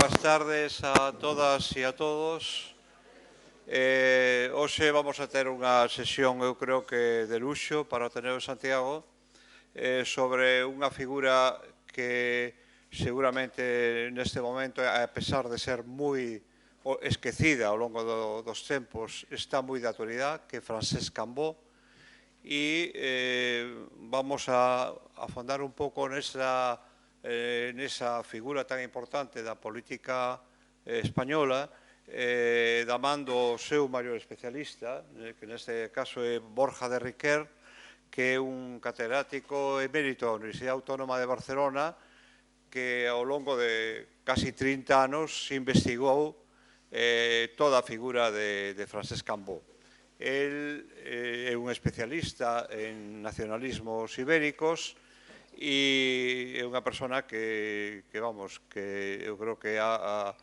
boas tardes a todas e a todos. Hoxe vamos a ter unha sesión, eu creo que de luxo para o Ateneo de Santiago, sobre unha figura que seguramente neste momento, a pesar de ser moi esquecida ao longo dos tempos, está moi de actualidade, que é Francesc Cambó, e vamos a afondar un pouco nesa figura tan importante da política española, da man do seu maior especialista, que neste caso é Borja de Riquer, que é un catedrático emérito da Universidade Autónoma de Barcelona, que ao longo de casi 30 anos investigou toda a figura de Francesc Cambó. El é un especialista en nacionalismos ibéricos e é unha persona que eu creo que a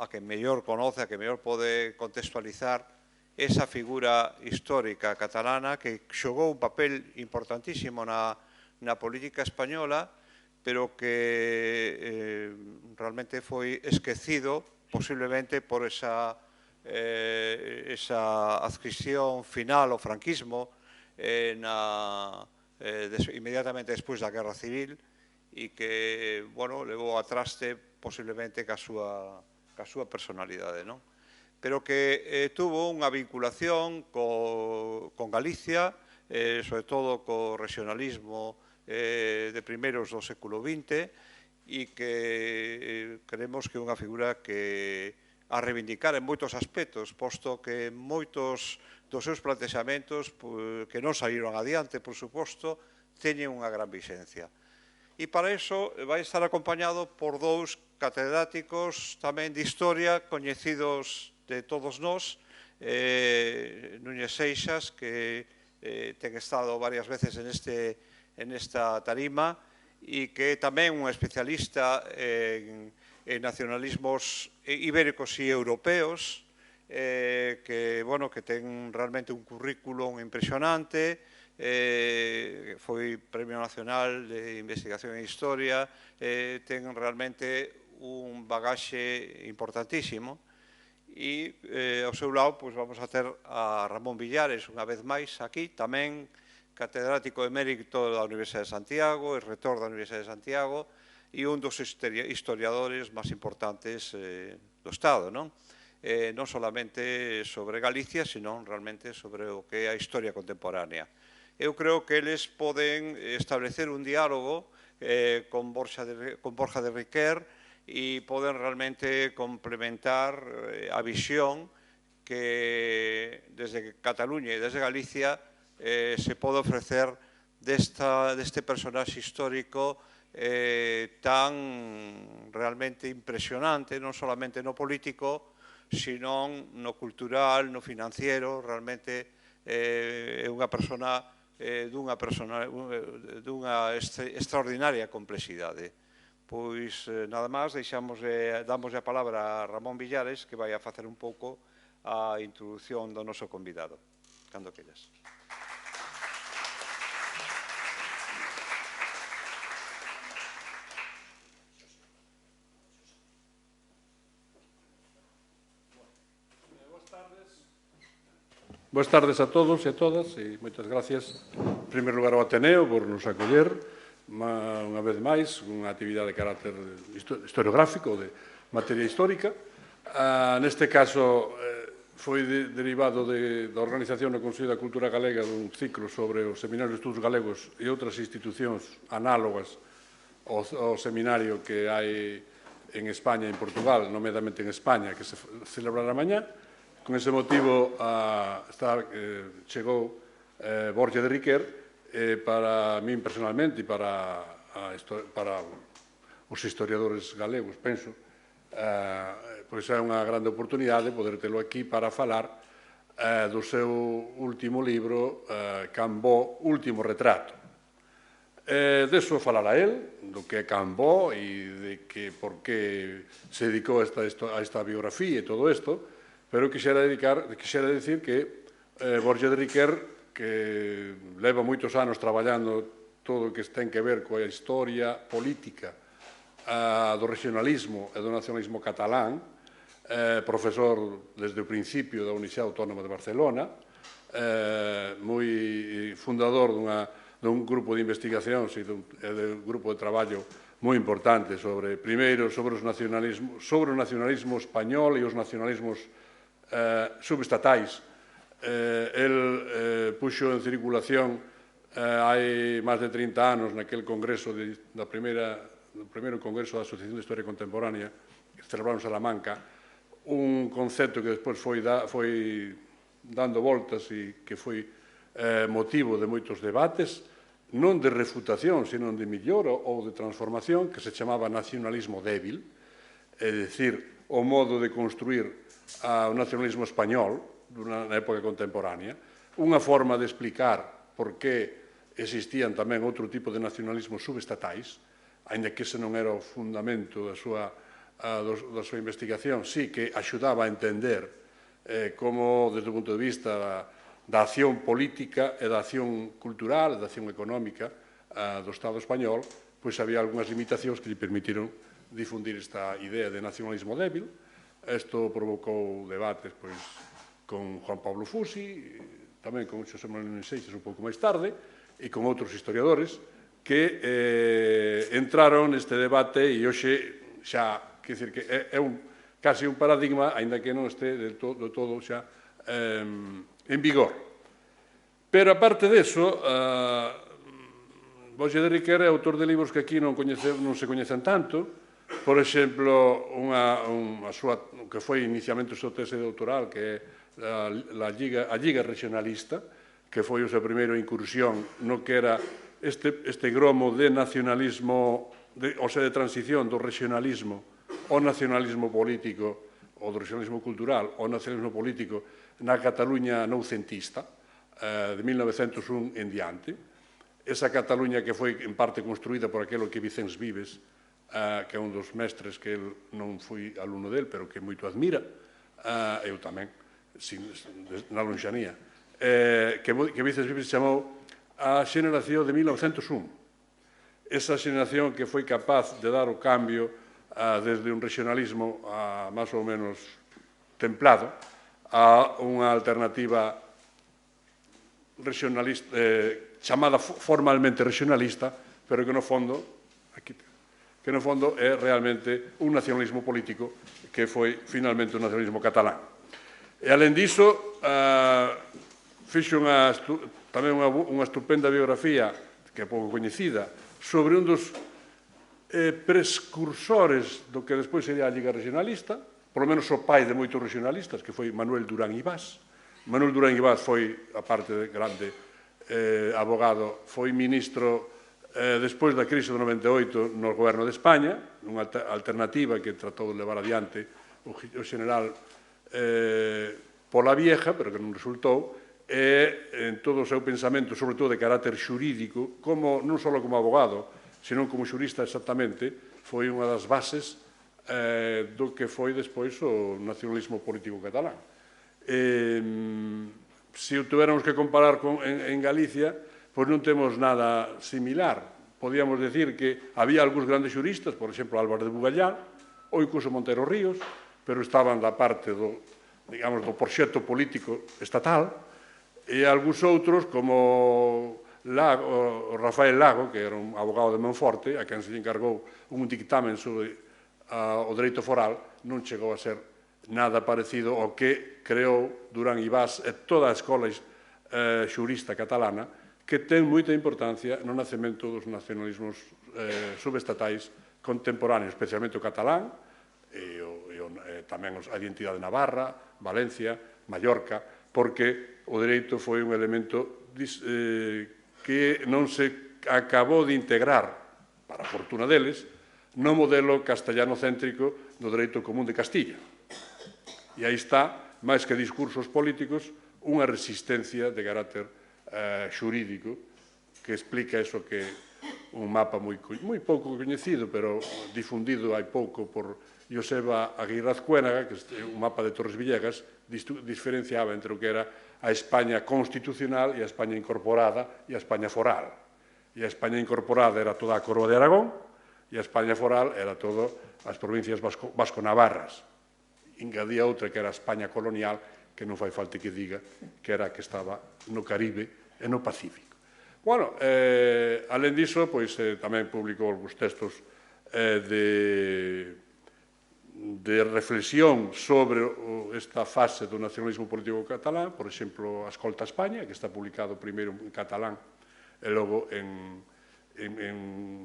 que mellor conoce, a que mellor pode contextualizar esa figura histórica catalana que xogou un papel importantísimo na política española, pero que realmente foi esquecido posiblemente por esa adscripción final ao franquismo inmediatamente despois da Guerra Civil e que, bueno, levou a traste posiblemente ca súa personalidade, non? Pero que tuvo unha vinculación con Galicia, sobre todo co regionalismo de primeiros do século XX, e que creemos que é unha figura que a reivindicar en moitos aspectos, posto que moitos dos seus plantexamentos que non saíron adiante, por suposto, teñen unha gran vixencia. E para iso vai estar acompañado por dous catedráticos tamén de historia coñecidos de todos nós, Núñez Seixas, que ten estado varias veces en esta tarima e que é tamén un especialista en nacionalismos ibéricos e europeos, que ten realmente un currículum impresionante, foi Premio Nacional de Investigación en Historia, ten realmente un bagaxe importantísimo. E ao seu lado vamos a ter a Ramón Villares, unha vez máis, aquí, tamén catedrático emérito da Universidade de Santiago e rector da Universidade de Santiago, e un dos historiadores máis importantes do Estado, non? Non solamente sobre Galicia, sino realmente sobre o que é a historia contemporánea. Eu creo que eles poden establecer un diálogo con Borja de Riquer e poden realmente complementar a visión que desde Cataluña e desde Galicia se pode ofrecer deste personaxe histórico tan realmente impresionante, non solamente no político, sino no cultural, no financiero. Realmente é unha persona dunha extraordinaria complexidade. Pois nada máis, damos a palabra a Ramón Villares, que vai a facer un pouco a introdución do noso convidado. Cando queres. Boas tardes a todos e a todas e moitas gracias, en primeiro lugar, ao Ateneo por nos acoller unha vez máis, unha actividade de carácter historiográfico, de materia histórica. Neste caso, foi derivado da organización do Consello da Cultura Galega dun ciclo sobre os seminarios de estudos galegos e outras institucións análogas ao seminario que hai en España e en Portugal, nomeadamente en España, que se celebrará mañá. Con ese motivo chegou Borja de Riquer, para min personalmente e para os historiadores galegos, penso, pois é unha grande oportunidade poder telo aquí para falar do seu último libro, Cambó, Último Retrato. Deso falará el, do que é Cambó e de por que se dedicou a esta biografía e todo isto, pero quixera dicir que Borja de Riquer, que leva moitos anos traballando todo o que ten que ver coa historia política do regionalismo e do nacionalismo catalán, profesor desde o principio da Universidade Autónoma de Barcelona, moi fundador dun grupo de investigacións e dun grupo de traballo moi importante primeiro sobre o nacionalismo español e os nacionalismos subestatais. El puxo en circulación hai máis de 30 anos naquel congreso do primeiro congreso da Asociación de Historia Contemporánea que celebramos en Salamanca, un concepto que despois foi dando voltas e que foi motivo de moitos debates, non de refutación, sino de millora ou de transformación, que se chamaba nacionalismo débil, é dicir, o modo de construir o nacionalismo español na época contemporánea, unha forma de explicar por que existían tamén outro tipo de nacionalismos subestatais, aínda que ese non era o fundamento da súa investigación, sí que axudaba a entender como, desde o punto de vista da acción política e da acción cultural, da acción económica do Estado español, pois había algunhas limitacións que lle permitiron difundir esta idea de nacionalismo débil. Isto provocou debates con Juan Pablo Fusi, tamén con Xosé Manuel Seixas un pouco máis tarde, e con outros historiadores que entraron neste debate e hoxe xa, quer dizer que é casi un paradigma, aínda que non este do todo xa en vigor. Pero, aparte disso, Borges de Riquer é autor de libros que aquí non se coñecen tanto. Por exemplo, que foi inicialmente o seu tese doutoral, que é a Liga Regionalista, que foi a súa primeira incursión no que era este gromo de nacionalismo, ou sea, de transición do regionalismo ao nacionalismo político, ou do regionalismo cultural ao nacionalismo político na Cataluña noucentista, de 1901 en diante. Esa Cataluña que foi en parte construída por aquelo que Vicens Vives, que é un dos mestres que eu non fui alumno del, pero que moito admira, eu tamén, na lonxanía, que Vicens Vives chamou a xeneración de 1901. Esa xeneración que foi capaz de dar o cambio desde un regionalismo máis ou menos templado a unha alternativa regionalista, chamada formalmente regionalista, pero que no fondo é realmente un nacionalismo político que foi finalmente un nacionalismo catalán. E, alén diso, fixo tamén unha estupenda biografía, que é pouco coñecida, sobre un dos precursores do que despois sería a Liga Regionalista, polo menos o pai de moitos regionalistas, que foi Manuel Durán Ibás. Manuel Durán Ibás foi, aparte de grande abogado, foi ministro despois da crise do 98 no goberno de España, unha alternativa que tratou de levar adiante o general Polavieja, pero que non resultou, e en todo o seu pensamento, sobre todo de carácter xurídico, non só como abogado, senón como xurista exactamente, foi unha das bases do que foi despois o nacionalismo político catalán. Se o tuéramos que comparar en Galicia, pois non temos nada similar. Podíamos decir que había algúns grandes xuristas, por exemplo, Álvaro de Bugallá, ou incluso Montero Ríos, pero estaban da parte do proxecto político estatal, e algúns outros, como Rafael Lago, que era un abogado de Monforte, a quen se lle encargou un dictamen sobre o dereito foral, non chegou a ser nada parecido ao que creou Durán Ibás e toda a escola xurista catalana, que ten moita importancia no nacemento dos nacionalismos subestatais contemporáneos, especialmente o catalán, e tamén a identidade de Navarra, Valencia, Mallorca, porque o dereito foi un elemento que non se acabou de integrar, para a fortuna deles, no modelo castellano-céntrico do dereito común de Castilla. E aí está, máis que discursos políticos, unha resistencia de carácter xurídico que explica eso que un mapa moi pouco coñecido, pero difundido hai pouco por Joseba Aguirre Azcuénaga, que é un mapa de Torres Villegas, diferenciaba entre o que era a España constitucional e a España incorporada e a España foral. E a España incorporada era toda a Coroa de Aragón, e a España foral era todo as provincias vasco-navarras. Engadía outra que era a España colonial, que non fai falta que diga que era a que estaba no Caribe e no Pacífico. Bueno, alén diso, pois tamén publicou algúns textos de reflexión sobre esta fase do nacionalismo político catalán, por exemplo, a Escolta a España, que está publicado primeiro en catalán e logo en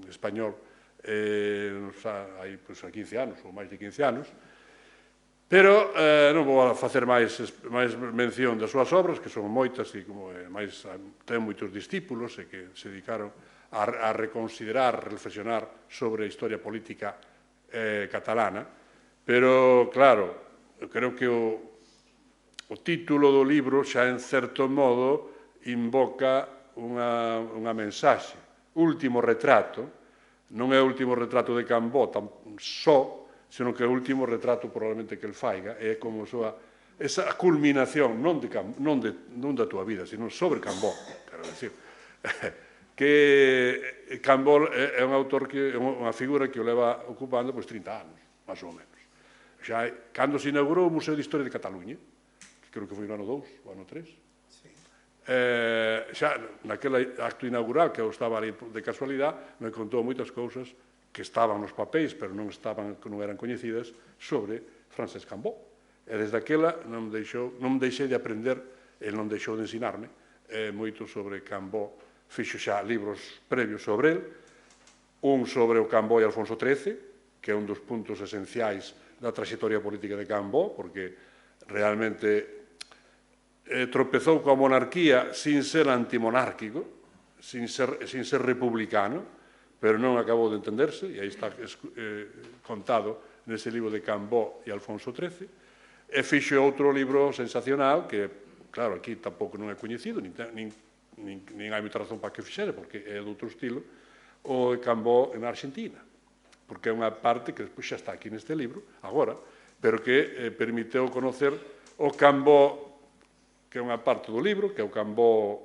español hai 15 anos, ou máis de 15 anos, pero non vou facer máis mención das súas obras, que son moitas e máis ten moitos discípulos e que se dedicaron a reconsiderar, a reflexionar sobre a historia política catalana, pero, claro, eu creo que o título do libro xa, en certo modo, invoca unha mensaxe. Último retrato, non é o último retrato de Cambó só, senón que é o último retrato probablemente que el faiga, é como esa culminación, non da túa vida, sino sobre Cambó, quero dicir, que Cambó é un autor, é unha figura que o leva ocupando 30 anos, máis ou menos. Xa, cando se inaugurou o Museo de Historia de Cataluña, que creo que foi no ano 2, o ano 3, xa naquele acto inaugural, que eu estaba ali de casualidade, me contou moitas cousas que estaban nos papéis, pero non eran coñecidas, sobre Francesc Cambó. E desde aquela non deixei de aprender, e non deixou de ensinarme moito sobre Cambó. Fixo xa libros previos sobre el, un sobre o Cambó e Alfonso XIII, que é un dos puntos esenciais da trayectoria política de Cambó, porque realmente tropezou coa monarquía sin ser antimonárquico, sin ser republicano, pero non acabou de entenderse, e aí está contado nese libro de Cambó e Alfonso XIII, e fixo outro libro sensacional, que, claro, aquí tampouco non é coñecido, nin hai moita razón para que fixere, porque é de outro estilo, o Cambó en Argentina, porque é unha parte que despois xa está aquí neste libro, agora, pero que permiteu conocer o Cambó, que é unha parte do libro, que é o Cambó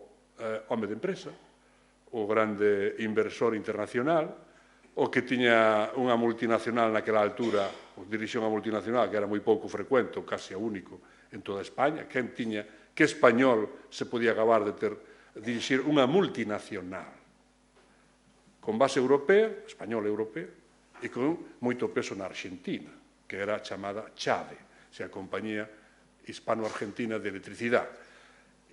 home de empresa, o grande inversor internacional, o que tiña unha multinacional naquela altura, o dirixía unha multinacional que era moi pouco frecuente, ou casi a único en toda España, que español se podía acabar de dirixir unha multinacional con base europea, española e europea, e con moito peso na Argentina, que era chamada CHADE, a Compañía Hispano-Argentina de Electricidade.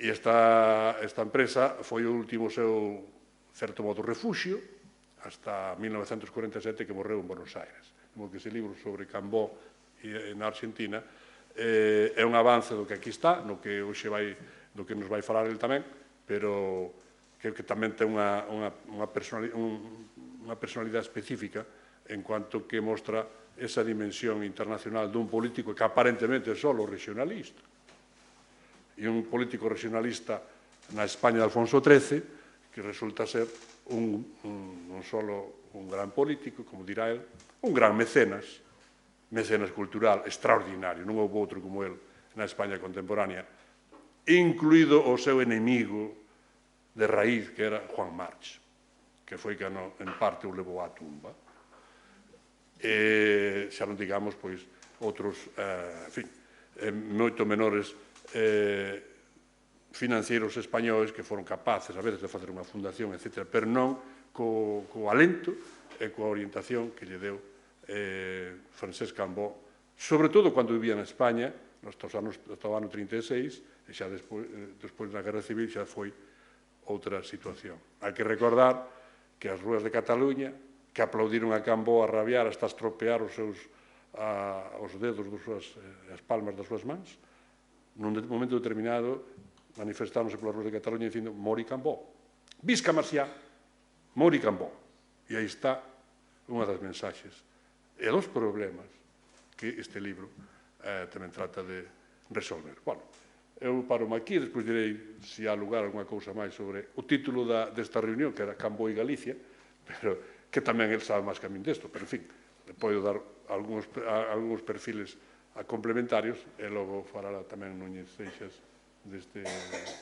E esta empresa foi o último seu certo modo refuxio, hasta 1947, que morreu en Buenos Aires. Como que ese libro sobre Cambó na Argentina é un avance do que aquí está, do que nos vai falar el tamén, pero que tamén ten unha personalidade específica en cuanto que mostra esa dimensión internacional dun político que aparentemente é só regionalista. E un político regionalista na España de Alfonso XIII, que resulta ser non só un gran político, como dirá el, un gran mecenas cultural extraordinario, non houve outro como el na España contemporánea, incluído o seu enemigo de raíz, que era Juan March, que foi que en parte o levou á tumba. E xa non digamos, pois, outros, en fin, moito menores financeiros españoles que foron capaces a veces de facer unha fundación, etc., pero non co alento e coa orientación que lle deu Francesc Cambó, sobre todo cando vivía na España, hasta o ano 36, e xa despois da Guerra Civil xa foi outra situación. Hai que recordar que as rúas de Cataluña, que aplaudiron a Cambó a rabiar hasta estropear os dedos as palmas das súas mans, nun momento determinado manifestáronse polas ruas de Cataluña dicindo Mori Cambó, Visca Marciá, Mori Cambó. E aí está unha das mensaxes e dos problemas que este libro tamén trata de resolver. Bueno, eu paro-me aquí, despois direi se há lugar alguna cousa máis sobre o título desta reunión, que era Cambó e Galicia, pero que tamén el sabe máis que a min desto, pero, en fin, podo dar algúns perfiles complementarios e logo falará tamén Núñez Seixas deste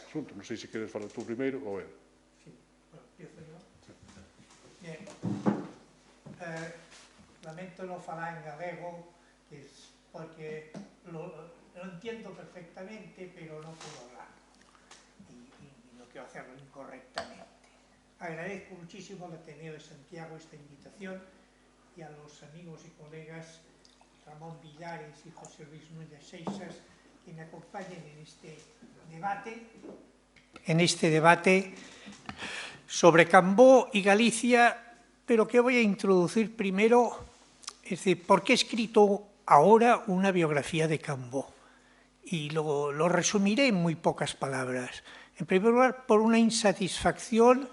asunto. Non sei se queres falar tú primeiro ou el. Sí, bueno, empiezo yo. Bien. lamento no falar en galego, porque lo entiendo perfectamente, pero no puedo hablar. Y no quiero hacerlo incorrectamente. Agradezco muchísimo al Ateneo de Santiago esta invitación y a los amigos y colegas Ramón Villares y José Luis Núñez Seixas que me acompañen en este debate sobre Cambó y Galicia, pero que voy a introducir primero, es decir, ¿por qué he escrito ahora una biografía de Cambó? Y lo resumiré en muy pocas palabras. En primer lugar, por una insatisfacción,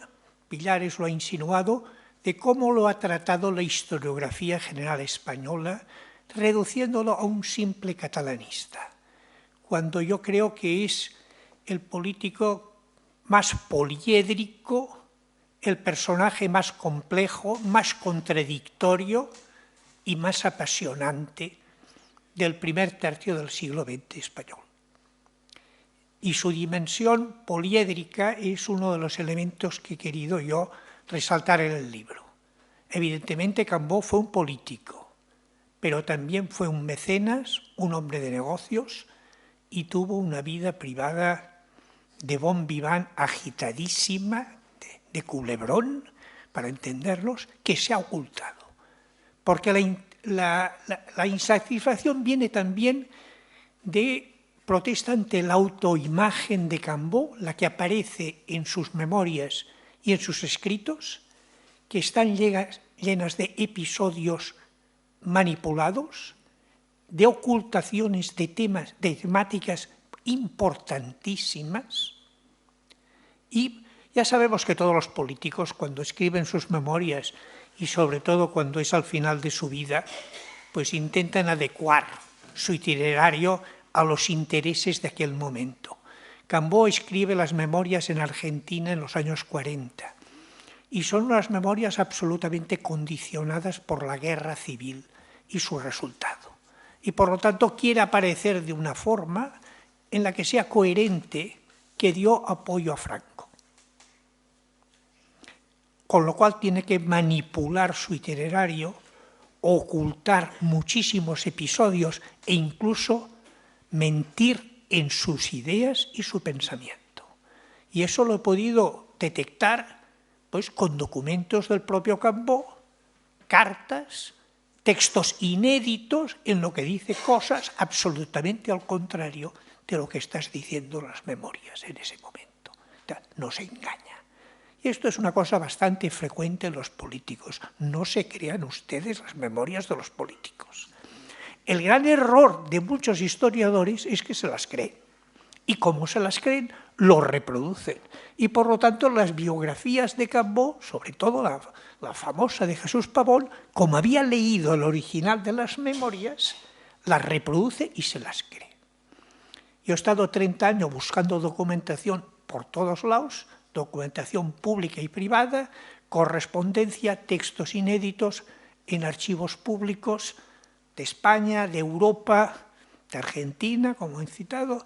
Villares lo ha insinuado, de cómo lo ha tratado la historiografía general española, reduciéndolo a un simple catalanista, cuando yo creo que es el político más poliédrico, el personaje más complejo, más contradictorio y más apasionante del primer tercio del siglo XX español. Y su dimensión poliédrica es uno de los elementos que he querido yo resaltar en el libro. Evidentemente, Cambó fue un político, pero también fue un mecenas, un hombre de negocios, y tuvo una vida privada de bon vivant agitadísima, de culebrón, para entenderlos, que se ha ocultado. Porque la insatisfacción viene también de protesta ante la autoimagen de Cambó, la que aparece en sus memorias y en sus escritos, que están llenas de episodios manipulados, de ocultaciones de temáticas importantísimas. Y ya sabemos que todos los políticos, cuando escriben sus memorias, y sobre todo cuando es al final de su vida, pues intentan adecuar su itinerario a los intereses de aquel momento. Cambó escribe las memorias en Argentina en los años 40 y son unas memorias absolutamente condicionadas por la guerra civil y su resultado. Y por lo tanto quiere aparecer de una forma en la que sea coherente que dio apoyo a Franco. Con lo cual tiene que manipular su itinerario, ocultar muchísimos episodios e incluso mentir en sus ideas y su pensamiento. Y eso lo he podido detectar pues, con documentos del propio Cambó, cartas, textos inéditos en lo que dice cosas absolutamente al contrario de lo que estás diciendo las memorias en ese momento. No se engaña. Y esto es una cosa bastante frecuente en los políticos. No se crean ustedes las memorias de los políticos. El gran error de muchos historiadores es que se las creen. Y como se las creen, lo reproducen. Y por lo tanto las biografías de Cambó, sobre todo la famosa de Jesús Pavón, como había leído el original de las memorias, las reproduce y se las cree. Yo he estado 30 años buscando documentación por todos lados, documentación pública y privada, correspondencia, textos inéditos en archivos públicos de España, de Europa, de Argentina, como he citado.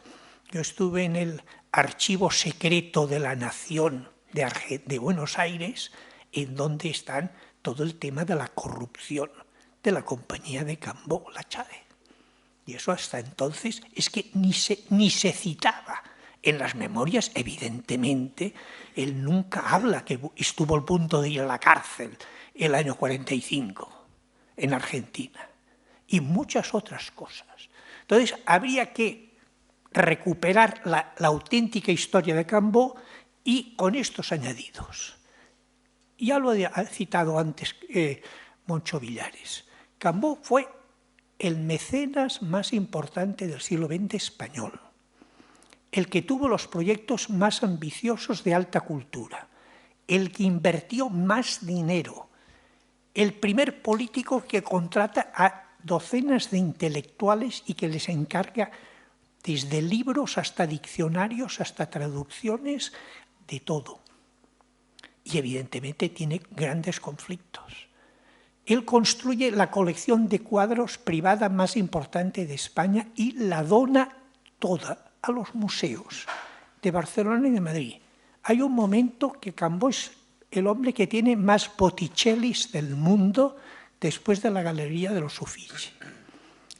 Yo estuve en el Archivo Secreto de la Nación de Buenos Aires, en donde están todo el tema de la corrupción de la compañía de Cambó, la Chade. Y eso hasta entonces es que ni se citaba. En las memorias, evidentemente, él nunca habla que estuvo al punto de ir a la cárcel el año 45 en Argentina y muchas otras cosas. Entonces, habría que recuperar la auténtica historia de Cambó y con estos añadidos. Ya lo ha citado antes Moncho Villares. Cambó fue el mecenas más importante del siglo XX español, el que tuvo los proyectos más ambiciosos de alta cultura, el que invirtió más dinero, el primer político que contrata a docenas de intelectuales y que les encarga desde libros hasta diccionarios, hasta traducciones, de todo. Y evidentemente tiene grandes conflictos. Él construye la colección de cuadros privada más importante de España y la dona toda a los museos de Barcelona y de Madrid. Hay un momento que Cambó es el hombre que tiene más Botticellis del mundo después de la Galería de los Uffizi.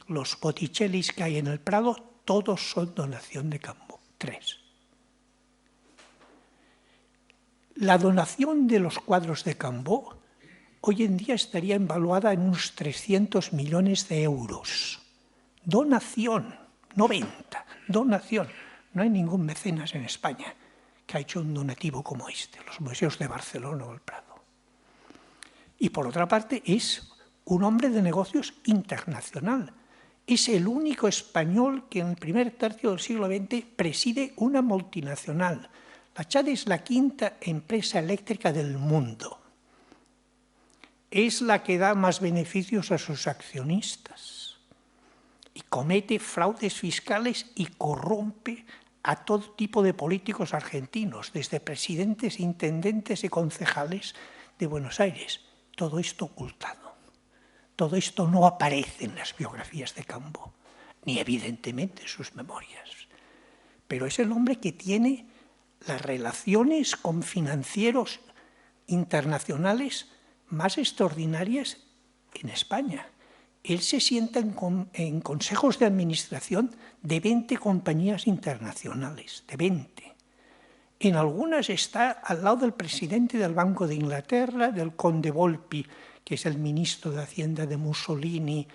Los Botticellis que hay en el Prado, todos son donación de Cambó. 3. La donación de los cuadros de Cambó hoy en día estaría evaluada en unos 300 millones de euros. Donación, no venta, donación. No hay ningún mecenas en España que ha hecho un donativo como este, los museos de Barcelona o el Prado. Y por otra parte es un hombre de negocios internacional. Es el único español que en el primer tercio del siglo XX preside una multinacional. La CHAD es la quinta empresa eléctrica del mundo. Es la que da más beneficios a sus accionistas y comete fraudes fiscales y corrompe a todo tipo de políticos argentinos, desde presidentes, intendentes y concejales de Buenos Aires. Todo esto ocultado. Todo esto no aparece en las biografías de Cambó, ni evidentemente en sus memorias. Pero es el hombre que tiene las relaciones con financieros internacionales más extraordinarias en España. Él se sienta en consejos de administración de 20 compañías internacionales, de 20. En algunas está al lado del presidente del Banco de Inglaterra, del conde Volpi, que es el ministro de Hacienda de Mussolini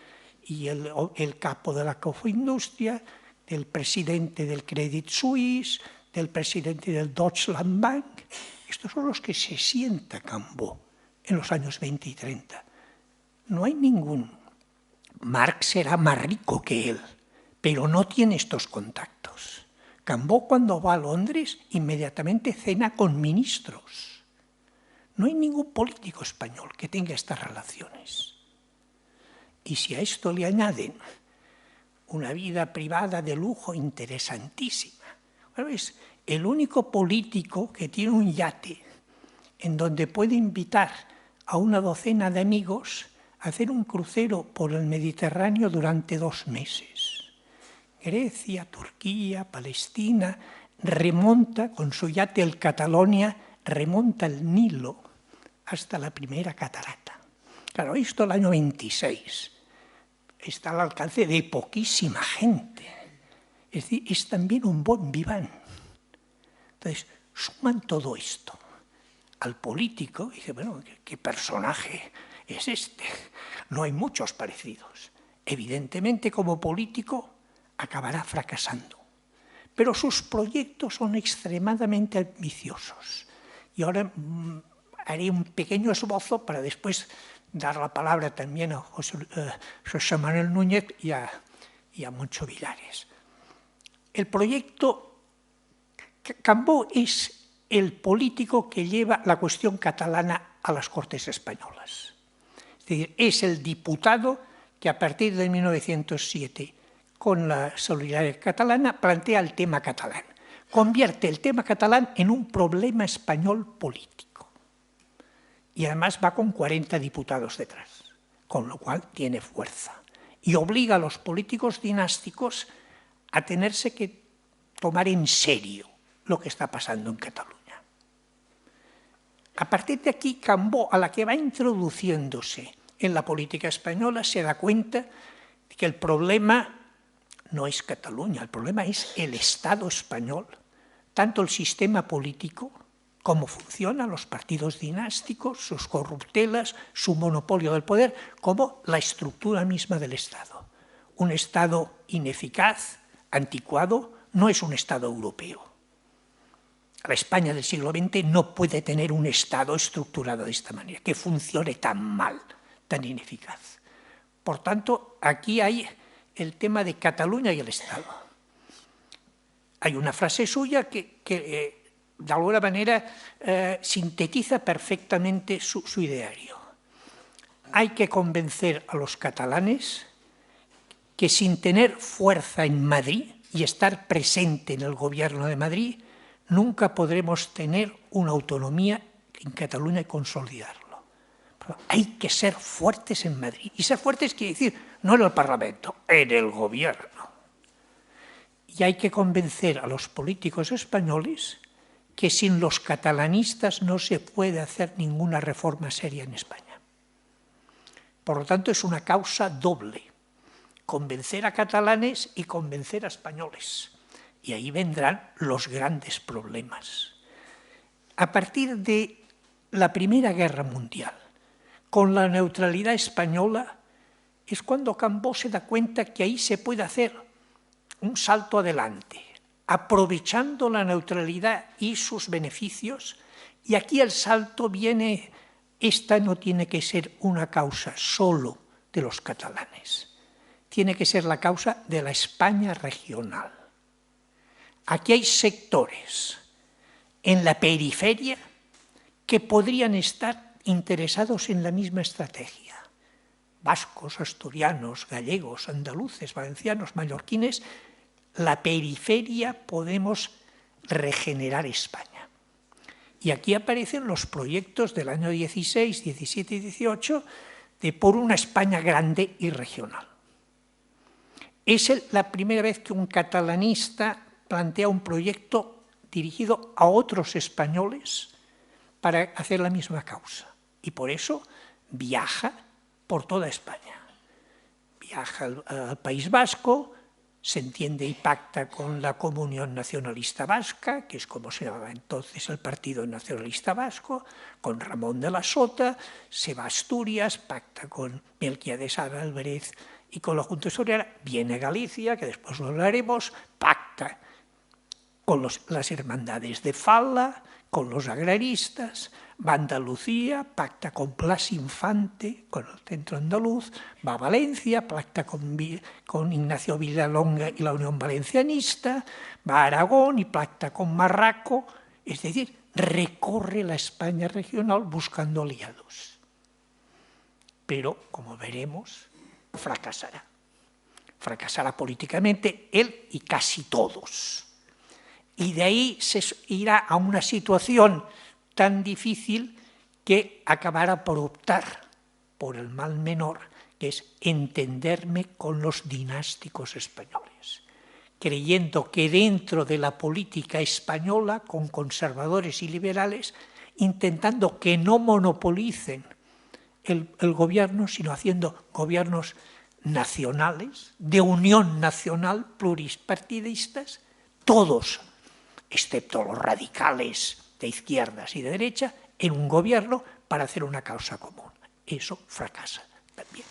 y el capo de la Confindustria, del presidente del Credit Suisse, del presidente del Deutschland Bank. Estos son los que se sienta Cambó en los años 20 y 30. No hay ningún. Marx será más rico que él, pero no tiene estos contactos. Cambó, cuando va a Londres, inmediatamente cena con ministros. No hay ningún político español que tenga estas relaciones. Y si a esto le añaden una vida privada de lujo interesantísima, bueno, es el único político que tiene un yate en donde puede invitar a una docena de amigos a hacer un crucero por el Mediterráneo durante 2 meses. Grecia, Turquía, Palestina, remonta con su yate el Catalonia, remonta el Nilo hasta la primera catarata. Claro, esto el año 26 está al alcance de poquísima gente. Es decir, es también un bon vivant. Entonces, suman todo esto al político y dice, bueno, ¿qué personaje es este? No hay muchos parecidos. Evidentemente, como político, acabará fracasando. Pero sus proyectos son extremadamente ambiciosos. Y ahora haré un pequeño esbozo para después dar la palabra también a José Manuel Núñez y a Moncho Vilares. El proyecto Cambó es el político que lleva la cuestión catalana a las Cortes Españolas. Es decir, es el diputado que a partir de 1907, con la solidaridad catalana, plantea el tema catalán. Convierte el tema catalán en un problema español político. Y además va con 40 diputados detrás, con lo cual tiene fuerza. Y obliga a los políticos dinásticos a tenerse que tomar en serio lo que está pasando en Cataluña. A partir de aquí, Cambó, a la que va introduciéndose en la política española, se da cuenta de que el problema no es Cataluña, el problema es el Estado español, tanto el sistema político, cómo funcionan los partidos dinásticos, sus corruptelas, su monopolio del poder, como la estructura misma del Estado. Un Estado ineficaz, anticuado, no es un Estado europeo. La España del siglo XX no puede tener un Estado estructurado de esta manera, que funcione tan mal, tan ineficaz. Por tanto, aquí hay el tema de Cataluña y el Estado. Hay una frase suya que de alguna manera sintetiza perfectamente su ideario. Hay que convencer a los catalanes que sin tener fuerza en Madrid y estar presente en el gobierno de Madrid, nunca podremos tener una autonomía en Cataluña y consolidarlo. Pero hay que ser fuertes en Madrid. Y ser fuertes quiere decir, no en el Parlamento, en el gobierno. Y hay que convencer a los políticos españoles que sin los catalanistas no se puede hacer ninguna reforma seria en España. Por lo tanto, es una causa doble. Convencer a catalanes y convencer a españoles. Y ahí vendrán los grandes problemas. A partir de la Primera Guerra Mundial, con la neutralidad española, es cuando Cambó se da cuenta que ahí se puede hacer un salto adelante, aprovechando la neutralidad y sus beneficios. Y aquí el salto viene, esta no tiene que ser una causa solo de los catalanes, tiene que ser la causa de la España regional. Aquí hay sectores en la periferia que podrían estar interesados en la misma estrategia. Vascos, asturianos, gallegos, andaluces, valencianos, mallorquines, la periferia podemos regenerar España. Y aquí aparecen los proyectos del año 16, 17 y 18 de por una España grande y regional. Es la primera vez que un catalanista plantea un proyecto dirigido a otros españoles para hacer la misma causa. Y por eso viaja por toda España. Viaja al País Vasco, se entiende y pacta con la Comunión Nacionalista Vasca, que es como se llamaba entonces el Partido Nacionalista Vasco, con Ramón de la Sota, se va a Asturias, pacta con Melquiades Álvarez y con la Junta Historiana, viene a Galicia, que después lo hablaremos, pacta con las hermandades de Fala, con los agraristas, va a Andalucía, pacta con Blas Infante, con el centro andaluz, va a Valencia, pacta con Ignacio Villalonga y la Unión Valencianista, va a Aragón y pacta con Marraco, es decir, recorre la España regional buscando aliados. Pero, como veremos, fracasará. Fracasará políticamente él y casi todos. Y de ahí se irá a una situación tan difícil que acabará por optar por el mal menor, que es entenderme con los dinásticos españoles, creyendo que dentro de la política española, con conservadores y liberales, intentando que no monopolicen el gobierno, sino haciendo gobiernos nacionales, de unión nacional, pluripartidistas, todos, excepto los radicales de izquierdas y de derecha, en un gobierno para hacer una causa común. Eso fracasa también.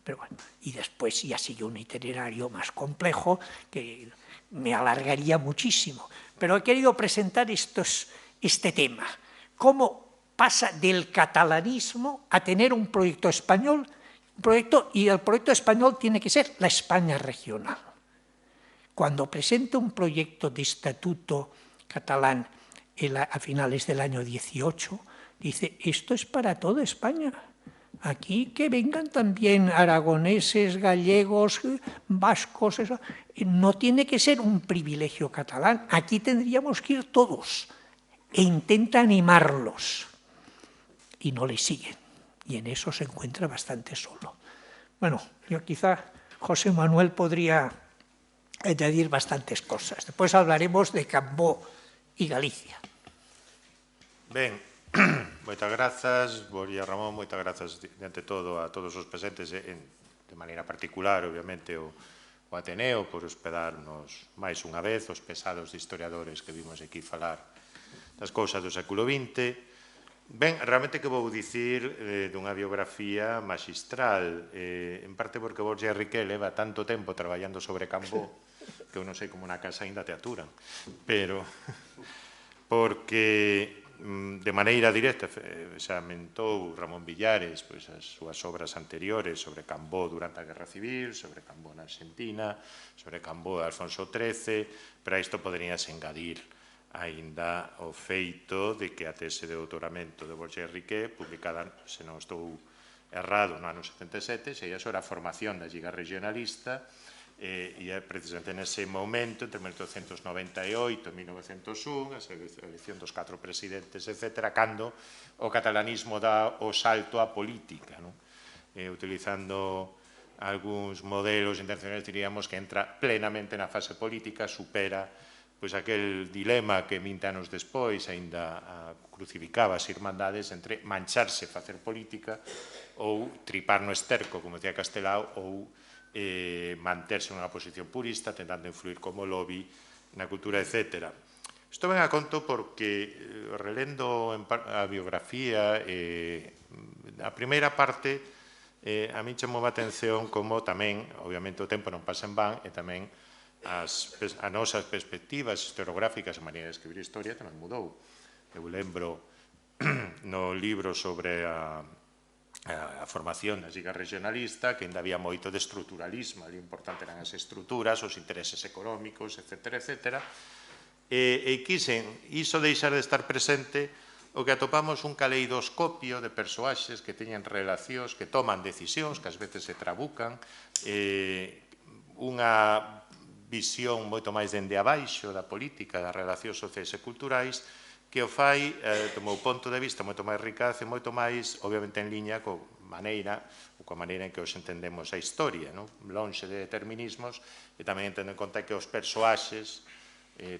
Pero bueno, y después ya sigue un itinerario más complejo que me alargaría muchísimo. Pero he querido presentar este tema. Cómo pasa del catalanismo a tener un proyecto español, y el proyecto español tiene que ser la España regional. Cuando presenta un proyecto de estatuto catalán a finales del año 18, dice, esto es para toda España. Aquí que vengan también aragoneses, gallegos, vascos, eso. No tiene que ser un privilegio catalán. Aquí tendríamos que ir todos. E intenta animarlos. Y no le siguen. Y en eso se encuentra bastante solo. Bueno, yo quizá José Manuel podría añadir bastantes cosas. Despois hablaremos de Cambó e Galicia. Ben, moitas grazas, Boria Ramón, moitas grazas diante todo a todos os presentes, de maneira particular, obviamente, o Ateneo, por hospedarnos máis unha vez, os pesados de historiadores que vimos aquí falar das cousas do século XX. Ben, realmente que vou dicir dunha biografía magistral, en parte porque Borja Riqué leva tanto tempo traballando sobre Cambó, que eu non sei como na casa ainda te aturan, pero porque de maneira directa xa mentou Ramón Villares as súas obras anteriores sobre Cambó durante a Guerra Civil, sobre Cambó na Argentina, sobre Cambó de Alfonso XIII, pero a isto poderíase engadir aínda o feito de que a tese de doutoramento de Borja Riqué, publicada, se non estou errado, no ano 77, sería sobre a formación da Lliga Regionalista, e é precisamente nese momento, entre 1898 e 1901, a elección dos 4 presidentes, etc., cando o catalanismo dá o salto á política, utilizando algúns modelos internacionais, diríamos que entra plenamente na fase política, supera pois aquel dilema que 20 anos despois aínda crucificaba as irmandades entre mancharse e facer política ou tripar no esterco, como decía Castelao, ou manterse nunha posición purista, tentando influir como lobby na cultura, etc. Isto ven a conto porque, relendo a biografía, a primeira parte, a mí chamou a atención como tamén, obviamente o tempo non pasa en van, e tamén as nosas perspectivas historiográficas, a maneira de escribir historia, tamén mudou. Eu lembro no libro sobre a formación da Liga Regionalista, que ainda había moito de estruturalismo, ali importante eran as estruturas, os intereses económicos, etc., etc., e quixen iso deixar de estar presente o que atopamos un caleidoscopio de persoaxes que teñen relacións, que toman decisións, que ás veces se trabucan, unha visión moito máis dende abaixo da política, das relacións sociais e culturais, que o fai, do meu punto de vista, moito máis ricaz e moito máis, obviamente, en liña coa maneira en que os entendemos a historia, lonxe de determinismos, e tamén tendo en conta que os persoaxes,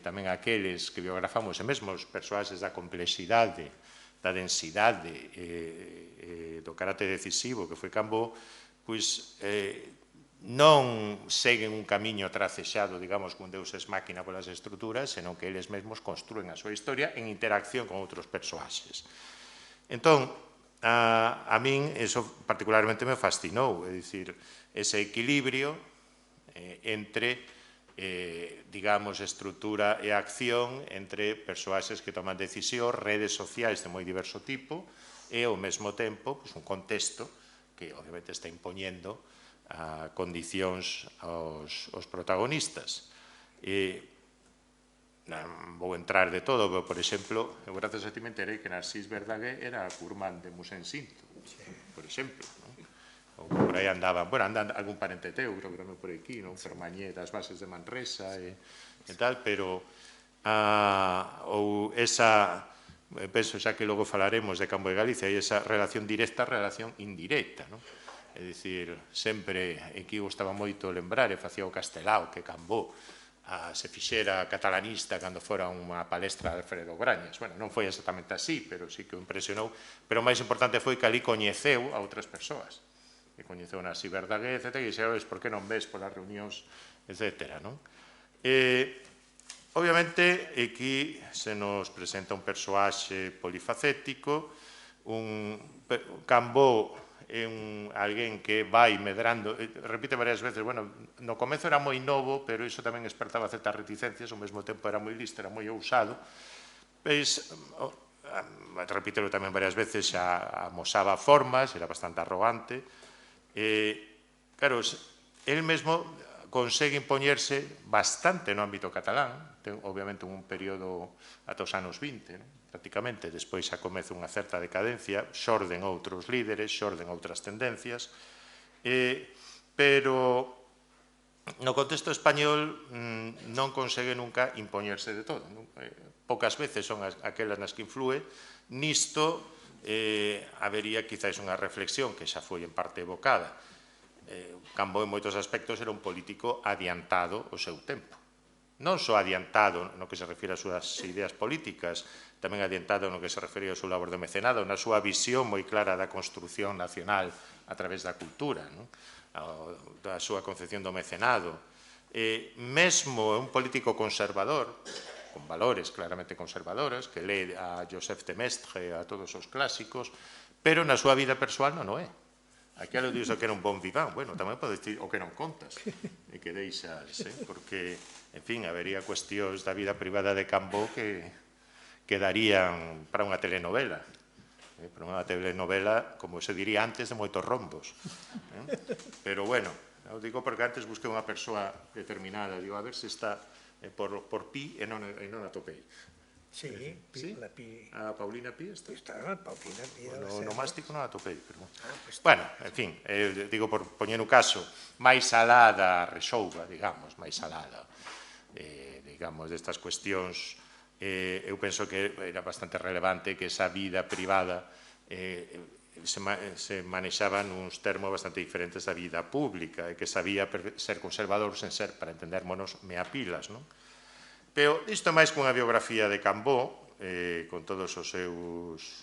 tamén aqueles que biografamos, e mesmo os persoaxes da complexidade, da densidade, do carácter decisivo que foi Cambó, pois non seguen un camiño tracexado, digamos, con Deus es máquina polas estruturas, senón que eles mesmos construen a súa historia en interacción con outros persoaxes. Entón, a min, eso particularmente me fascinou, é dicir, ese equilibrio entre, digamos, estrutura e acción, entre persoaxes que toman decisión, redes sociais de moi diverso tipo, e, ao mesmo tempo, un contexto que, obviamente, está impoñendo a condicións aos protagonistas. Non vou entrar de todo, pero, por exemplo, eu grazas a ti me enterei que Narcís Verdaguer era curmán de Musencinto, por exemplo. Ou por aí andaban, bueno, andan algún parente teu, creo que tamén por aquí, Fermañé das bases de Manresa e tal, pero ou esa, penso xa que logo falaremos de Campo de Galicia, e esa relación directa, relación indirecta, non? É dicir, sempre aquí gustaba moito lembrar, e facía o Castelao, que Cambó se fixera catalanista cando fora unha palestra de Alfredo Grañas. Bueno, non foi exactamente así, pero sí que o impresionou. Pero o máis importante foi que ali coñeceu a outras persoas. Que coñeceu a Narcís Verdaguer, etc. E dixeron, por que non ves polas reunións, etc. Obviamente, aquí se nos presenta un persoaxe polifacético, un Cambó é alguén que vai medrando, repite varias veces, bueno, no comezo era moi novo, pero iso tamén espertaba certas reticencias, ao mesmo tempo era moi listo, era moi ousado, pois, repítelo tamén varias veces, xa amosaba formas, era bastante arrogante, claro, el mesmo consegue impoñerse bastante no ámbito catalán, ten obviamente un período ata os anos 20, prácticamente, despois xa comeza unha certa decadencia, xorden outros líderes, xorden outras tendencias, pero no contexto español non consegue nunca impoñerse de todo. Poucas veces son aquelas nas que inflúe. Nisto habería quizás unha reflexión que xa foi en parte evocada. Cambó en moitos aspectos era un político adiantado ao seu tempo. Non só adiantado no que se refire ás súas ideas políticas, tamén adiantado no que se refere ao seu labor de mecenado, na súa visión moi clara da construción nacional a través da cultura, da súa concepción do mecenado. Mesmo un político conservador, con valores claramente conservadores, que lee a Joseph de Maistre, a todos os clásicos, pero na súa vida persoal non o é. Aquí lo dices que era un bon vivant, bueno, tamén podes dicir o que non contas, e que deixas, porque, en fin, habería cuestións da vida privada de Cambó que quedarían para unha telenovela, para unha telenovela, como se diría antes, de moitos rombos. Pero, bueno, o digo porque antes busquei unha persoa determinada, digo, a ver se está por Pi e non a topei. Sí, la Pi. A Paulina Pi está? Está, Paulina Pi. O nomástico non a topei, pero... Bueno, en fin, digo, por poñer un caso, máis alá da Rexouba, digamos, máis alá, digamos, destas cuestións, eu penso que era bastante relevante que esa vida privada se manexaba nuns termos bastante diferentes da vida pública, e que sabía ser conservador sen ser, para entendermonos, meapilas, non? Pero isto é máis que unha biografía de Cambó, con todos os seus,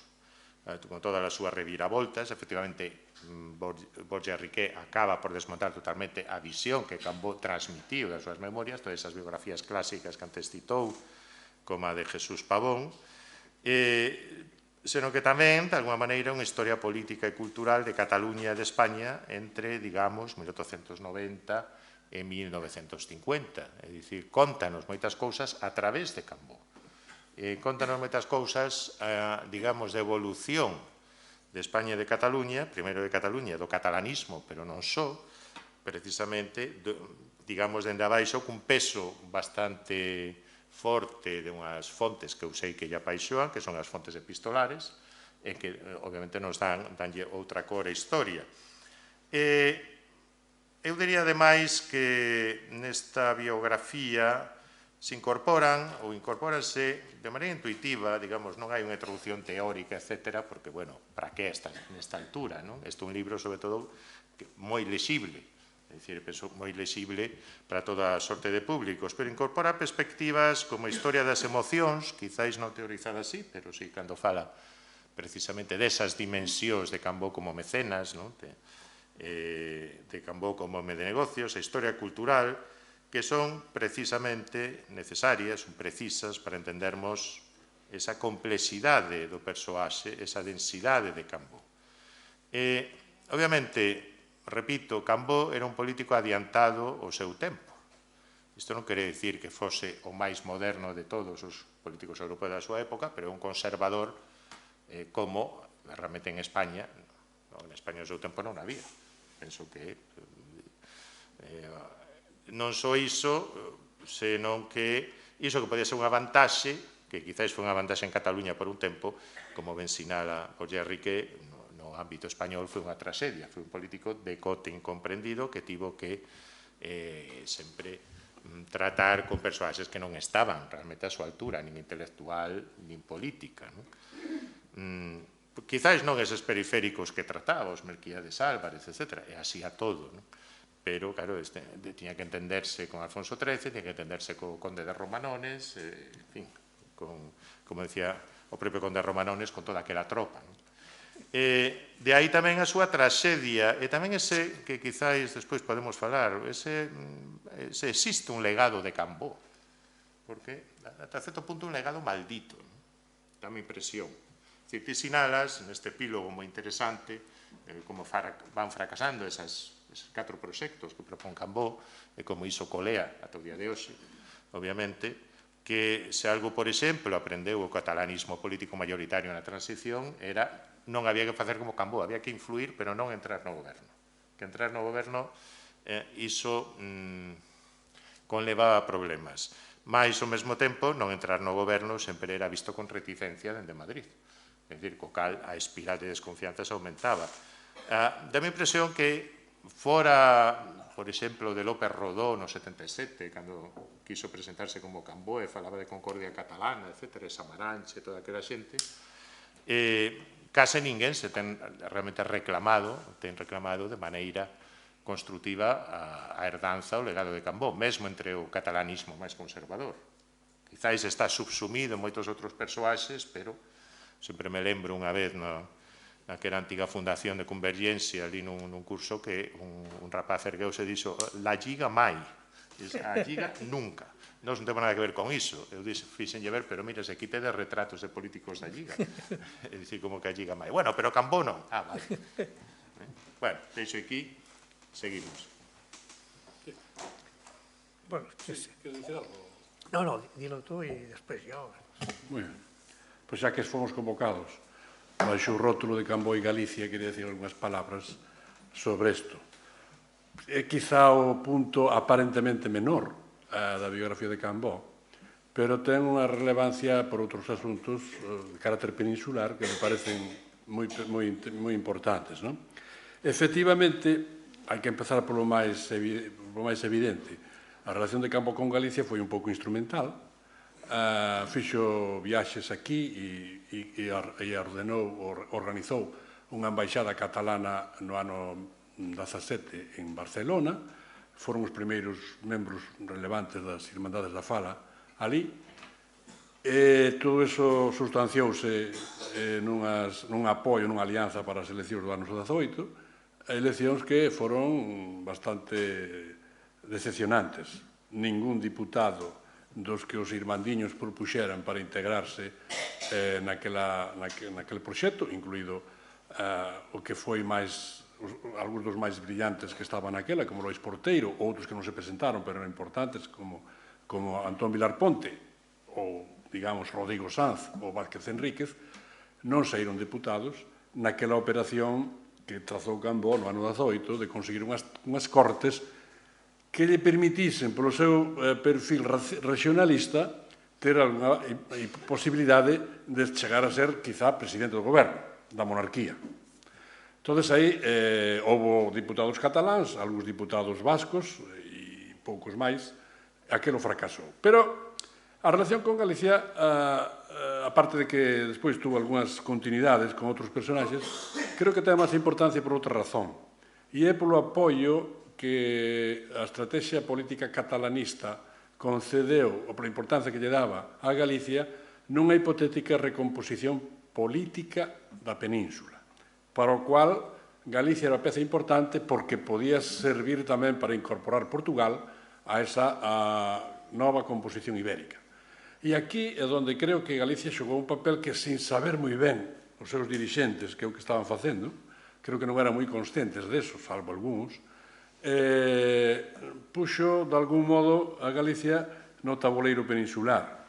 con todas as súas reviravoltas. Efectivamente, Borja Riqué acaba por desmontar totalmente a visión que Cambó transmitiu das súas memorias, todas esas biografías clásicas que antes citou, como a de Jesús Pavón, senón que tamén, de alguma maneira, unha historia política e cultural de Cataluña e de España entre, digamos, 1890 e 1950. É dicir, contanos moitas cousas a través de Cambó. Contanos moitas cousas, digamos, de evolución de España e de Cataluña, primeiro de Cataluña, do catalanismo, pero non só, precisamente, digamos, dende abaixo, cun peso bastante forte de unhas fontes que eu sei que lle apaixoan, que son as fontes epistolares, e que, obviamente, nos danlle outra cor a historia. Eu diría, ademais, que nesta biografía se incorporan ou incorpóranse de maneira intuitiva, digamos, non hai unha introducción teórica, etc., porque, bueno, para que nesta altura, non? Este é un libro, sobre todo, moi lexible, é dicir, moi lexible para toda a sorte de públicos, pero incorpora perspectivas como a historia das emocións, quizáis non teorizada así, pero sí cando fala precisamente desas dimensións de Cambó como mecenas, de Cambó como home de negocios, a historia cultural, que son precisamente necesarias, son precisas para entendermos esa complexidade do persoaxe, esa densidade de Cambó. Obviamente, repito, Cambó era un político adiantado ao seu tempo. Isto non quere dicir que fose o máis moderno de todos os políticos europeos da súa época, pero é un conservador como realmente en España, en España ao seu tempo non había. Penso que non só iso, senón que iso que podía ser unha vantaxe, que quizáis foi unha vantaxe en Cataluña por un tempo, como ben sinala Borja Riqué, no ámbito español foi unha tragedia, foi un político de cote incomprendido que tivo que sempre tratar con persoaxes que non estaban realmente a súa altura, nin intelectual, nin política. Quizáis non eses periféricos que trataba, os Melquiades Álvarez, etc., e así a todo, pero, claro, tiña que entenderse con Alfonso XIII, tiña que entenderse co conde de Romanones, en fin, como decía o propio conde de Romanones, con toda aquela tropa. De aí tamén a súa traxedia, e tamén ese que quizáis despois podemos falar, ese existe un legado de Cambó, porque, ata certo punto, un legado maldito, dá a impresión. Ti sinalas, neste epílogo moi interesante, como van fracasando esos 4 proxectos que propón Cambó, e como iso colea ata o día de hoxe, obviamente, que se algo, por exemplo, aprendeu o catalanismo político mayoritario na transición, era non había que facer como Cambó, había que influir, pero non entrar no goberno. Que entrar no goberno, iso conlevaba problemas. Mais, ao mesmo tempo, non entrar no goberno sempre era visto con reticencia dende Madrid. É dicir, co cal a espiral de desconfianza se aumentaba. Dame a impresión que fora, por exemplo, de López Rodó no 77, cando quiso presentarse como Cambó e falaba de concordia catalana, etc., Samaranch e toda aquela xente, case ninguén se ten realmente reclamado de maneira construtiva a herdanza, o legado de Cambó, mesmo entre o catalanismo máis conservador. Quizáis está subsumido en moitos outros persoaxes, pero sempre me lembro unha vez naquela antiga fundación de Convergencia, ali nun curso, que un rapaz ergueuse e dixo la giga mai, a giga nunca. Non temos nada que ver con iso. Eu fixenlle ver, pero mira, se aquí tedes retratos de políticos da giga. É dicir, como que a giga mai. Bueno, pero Cambó non. Vale. Bueno, deixo aquí, seguimos. Bueno, ¿Quieres decir algo? no, dilo tú y después yo. Muy bien. Pois xa que fomos convocados baixo o rótulo de Cambó e Galicia, quería decir algunhas palabras sobre isto. É quizá o punto aparentemente menor da biografía de Cambó, pero ten unha relevancia por outros asuntos de carácter peninsular que me parecen moi importantes. Efectivamente, hai que empezar polo máis evidente. A relación de Cambó con Galicia foi un pouco instrumental, fixo viaxes aquí e organizou unha embaixada catalana no ano 17 en Barcelona. Foron os primeiros membros relevantes das Irmandades da Fala ali. E todo iso sustanciouse nun apoio, nunha alianza para as eleccións do ano 18, eleccións que foron bastante decepcionantes. Ningún diputado dos que os irmandiños propuxeran para integrarse naquele proxecto, incluído o que foi algúns dos máis brillantes que estaban naquela, como Lois Porteiro, outros que non se presentaron, pero eran importantes, como Antón Vilar Ponte, ou, digamos, Rodrigo Sanz ou Vázquez Enríquez, non saíron deputados naquela operación que trazou Cambó no ano 18 de conseguir unhas cortes que lle permitisen, polo seu perfil regionalista, ter algunha posibilidade de chegar a ser, quizá, presidente do goberno, da monarquía. Entón, aí, houve diputados cataláns, algúns diputados vascos e poucos máis, aquilo fracasou. Pero a relación con Galicia, aparte de que despois tuvo algunhas continuidades con outros personaxes, creo que ten máis importancia por outra razón. E é polo apoio que a estrategia política catalanista concedeu, ou pola importancia que lle daba a Galicia, nunha hipotética recomposición política da península, para o cual Galicia era peza importante porque podía servir tamén para incorporar Portugal a esa nova composición ibérica. E aquí é onde creo que Galicia xogou un papel que, sin saber moi ben os seus dirixentes que é o que estaban facendo, creo que non eran moi conscientes deso, salvo algúns, puxo, de algún modo, a Galicia no tabuleiro peninsular.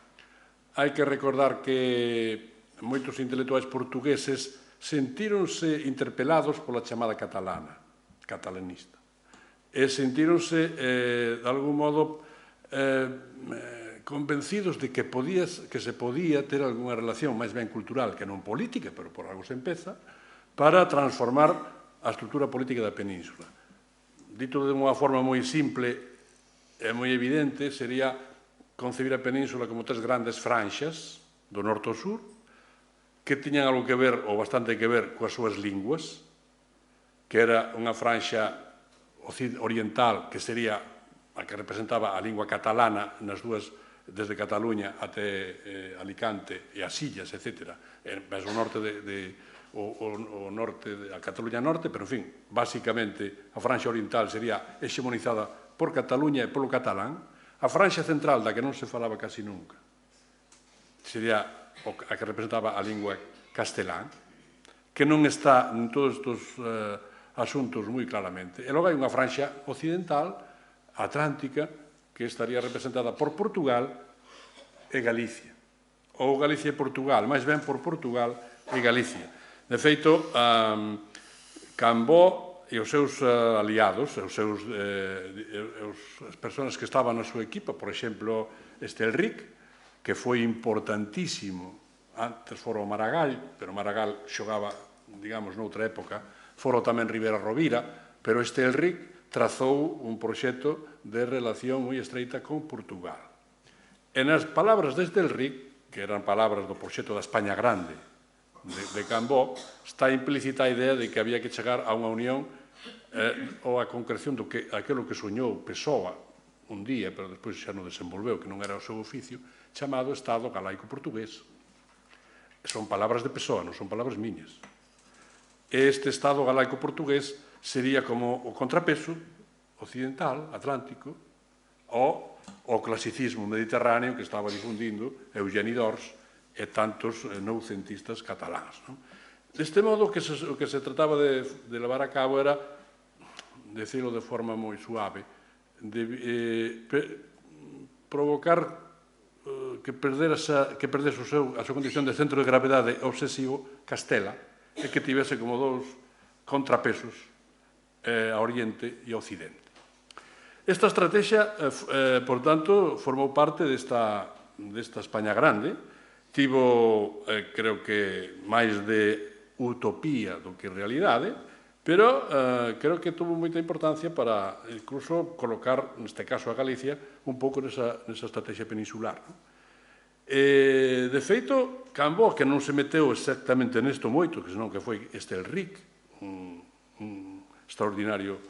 Hai que recordar que moitos intelectuais portugueses sentíronse interpelados pola chamada catalanista. E sentíronse, de algún modo, convencidos de que se podía ter algunha relación máis ben cultural que non política, pero por algo se empeza, para transformar a estrutura política da península. Dito de unha forma moi simple e moi evidente, sería concebir a península como tres grandes franxas, do norte ao sur, que tiñan algo que ver, ou bastante que ver, coas súas linguas, que era unha franxa oriental, que sería a que representaba a lingua catalana nas dúas, desde Cataluña até Alicante e as illas, etc. Ves o norte a Cataluña Norte, pero, en fin, basicamente, a franxa oriental sería hexemonizada por Cataluña e polo catalán. A franxa central, da que non se falaba casi nunca, sería a que representaba a lingua castelán, que non está en todos estes asuntos moi claramente. E logo hai unha franxa occidental, atlántica, que estaría representada por Portugal e Galicia. Ou Galicia e Portugal, máis ben por Portugal e Galicia. De feito, Cambó e os seus aliados, as persoas que estaban na súa equipa, por exemplo, Estelric, que foi importantísimo, antes fora o Maragall, pero Maragall xogaba, digamos, noutra época, fora tamén Rivera Rovira, pero Estelric trazou un proxecto de relación moi estreita con Portugal. E nas palabras de Estelric, que eran palabras do proxecto da España Grande de Cambó, está implícita a idea de que había que chegar a unha unión ou a concreción do que aquilo que soñou Pessoa un día, pero despois xa non desenvolveu, que non era o seu oficio, chamado Estado Galaico Portugués. Son palabras de Pessoa, non son palabras miñas. Este Estado Galaico Portugués sería como o contrapeso occidental, atlántico, ao clasicismo mediterráneo que estaba difundindo Eugeni d'Ors e tantos noucentistas cataláns. Deste modo, o que se trataba de levar a cabo era, decirlo de forma moi suave, provocar que perdese a súa condición de centro de gravedade obsesivo Castela e que tivese como dous contrapesos a Oriente e a Occidente. Esta estrategia, por tanto, formou parte desta España Grande. Tivo, creo que, máis de utopía do que realidade, pero creo que tuvo moita importancia para, incluso, colocar, neste caso a Galicia, un pouco nesa estrategia peninsular. De feito, Cambó, que non se meteu exactamente nesto moito, que senón que foi Estelric, un extraordinario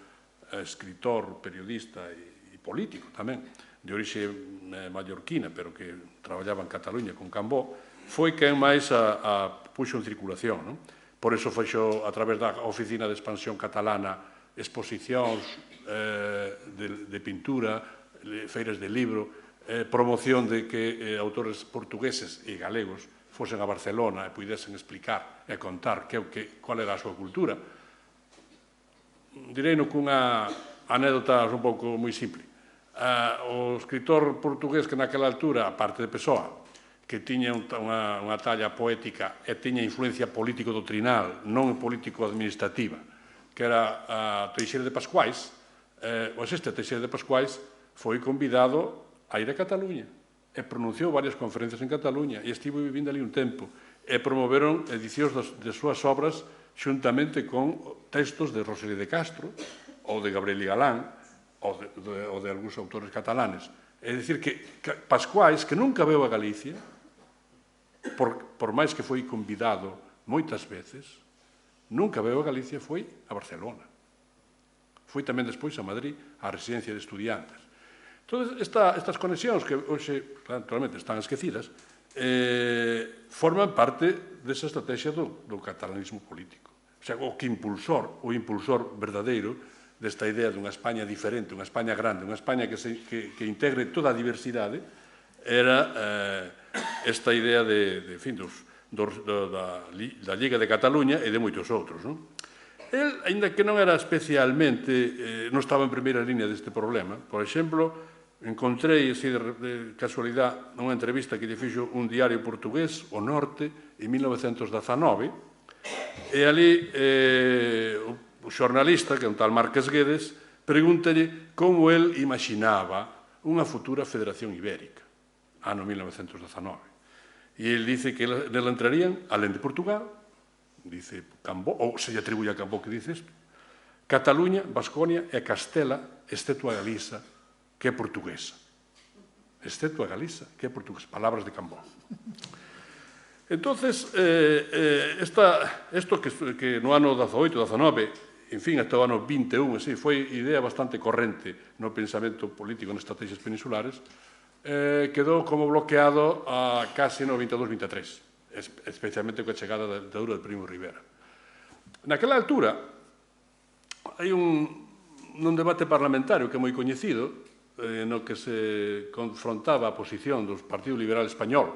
escritor, periodista e político tamén, de orixe mallorquina, pero que traballaba en Cataluña con Cambó, foi quen máis puxo en circulación, non? Por iso fixo, a través da Oficina de Expansión Catalana, exposicións de pintura, feiras de libro, promoción de que autores portugueses e galegos fosen a Barcelona e puidesen explicar e contar cual era a súa cultura. Direino cunha anécdota un pouco moi simple. O escritor portugués que naquela altura, a parte de Pessoa, que tiña unha talla poética e tiña influencia político-doctrinal, non político-administrativa, que era Teixeira de Pascuais, Teixeira de Pascuais foi convidado a ir a Cataluña e pronunciou varias conferencias en Cataluña e estivo vivindo ali un tempo e promoveron edicións de súas obras xuntamente con textos de Rosalía de Castro ou de Gabriel y Galán ou de algúns autores catalanes. É dicir, que Pascuais, que nunca veu a Galicia, por máis que foi convidado moitas veces, nunca veu a Galicia, foi a Barcelona. Foi tamén despois a Madrid, a residencia de estudiantes. Entón, estas conexións que hoxe, naturalmente, están esquecidas, forman parte desa estrategia do catalanismo político. O sea, o impulsor verdadeiro desta idea dunha España diferente, unha España grande, unha España que integre toda a diversidade, era esta idea da Liga de Cataluña e de moitos outros. El, aínda que non era especialmente, non estaba en primeira línea deste problema. Por exemplo, encontrei, así de casualidade, unha entrevista que lle fixo un diario portugués, O Norte, en 1919, e ali o xornalista, que é un tal Marques Guedes, pregúntalle como el imaginaba unha futura Federación Ibérica, ano 1919. E el dice que nela entrarían, alén de Portugal, dice Cambó, ou se lle atribuye a Cambó que dice isto, Cataluña, Vasconia e Castela, excepto a Galiza, que é portuguesa. Excepto a Galiza, que é portuguesa. Palabras de Cambó. Entonces, isto que no ano 18, 19, en fin, hasta o ano 21, foi idea bastante corrente no pensamento político nas estrategias peninsulares, quedou como bloqueado a case no 22-23, especialmente coa chegada da ditadura de Primo de Rivera. Naquela altura, hai un debate parlamentario que é moi coñecido, no que se confrontaba a posición do Partido Liberal Español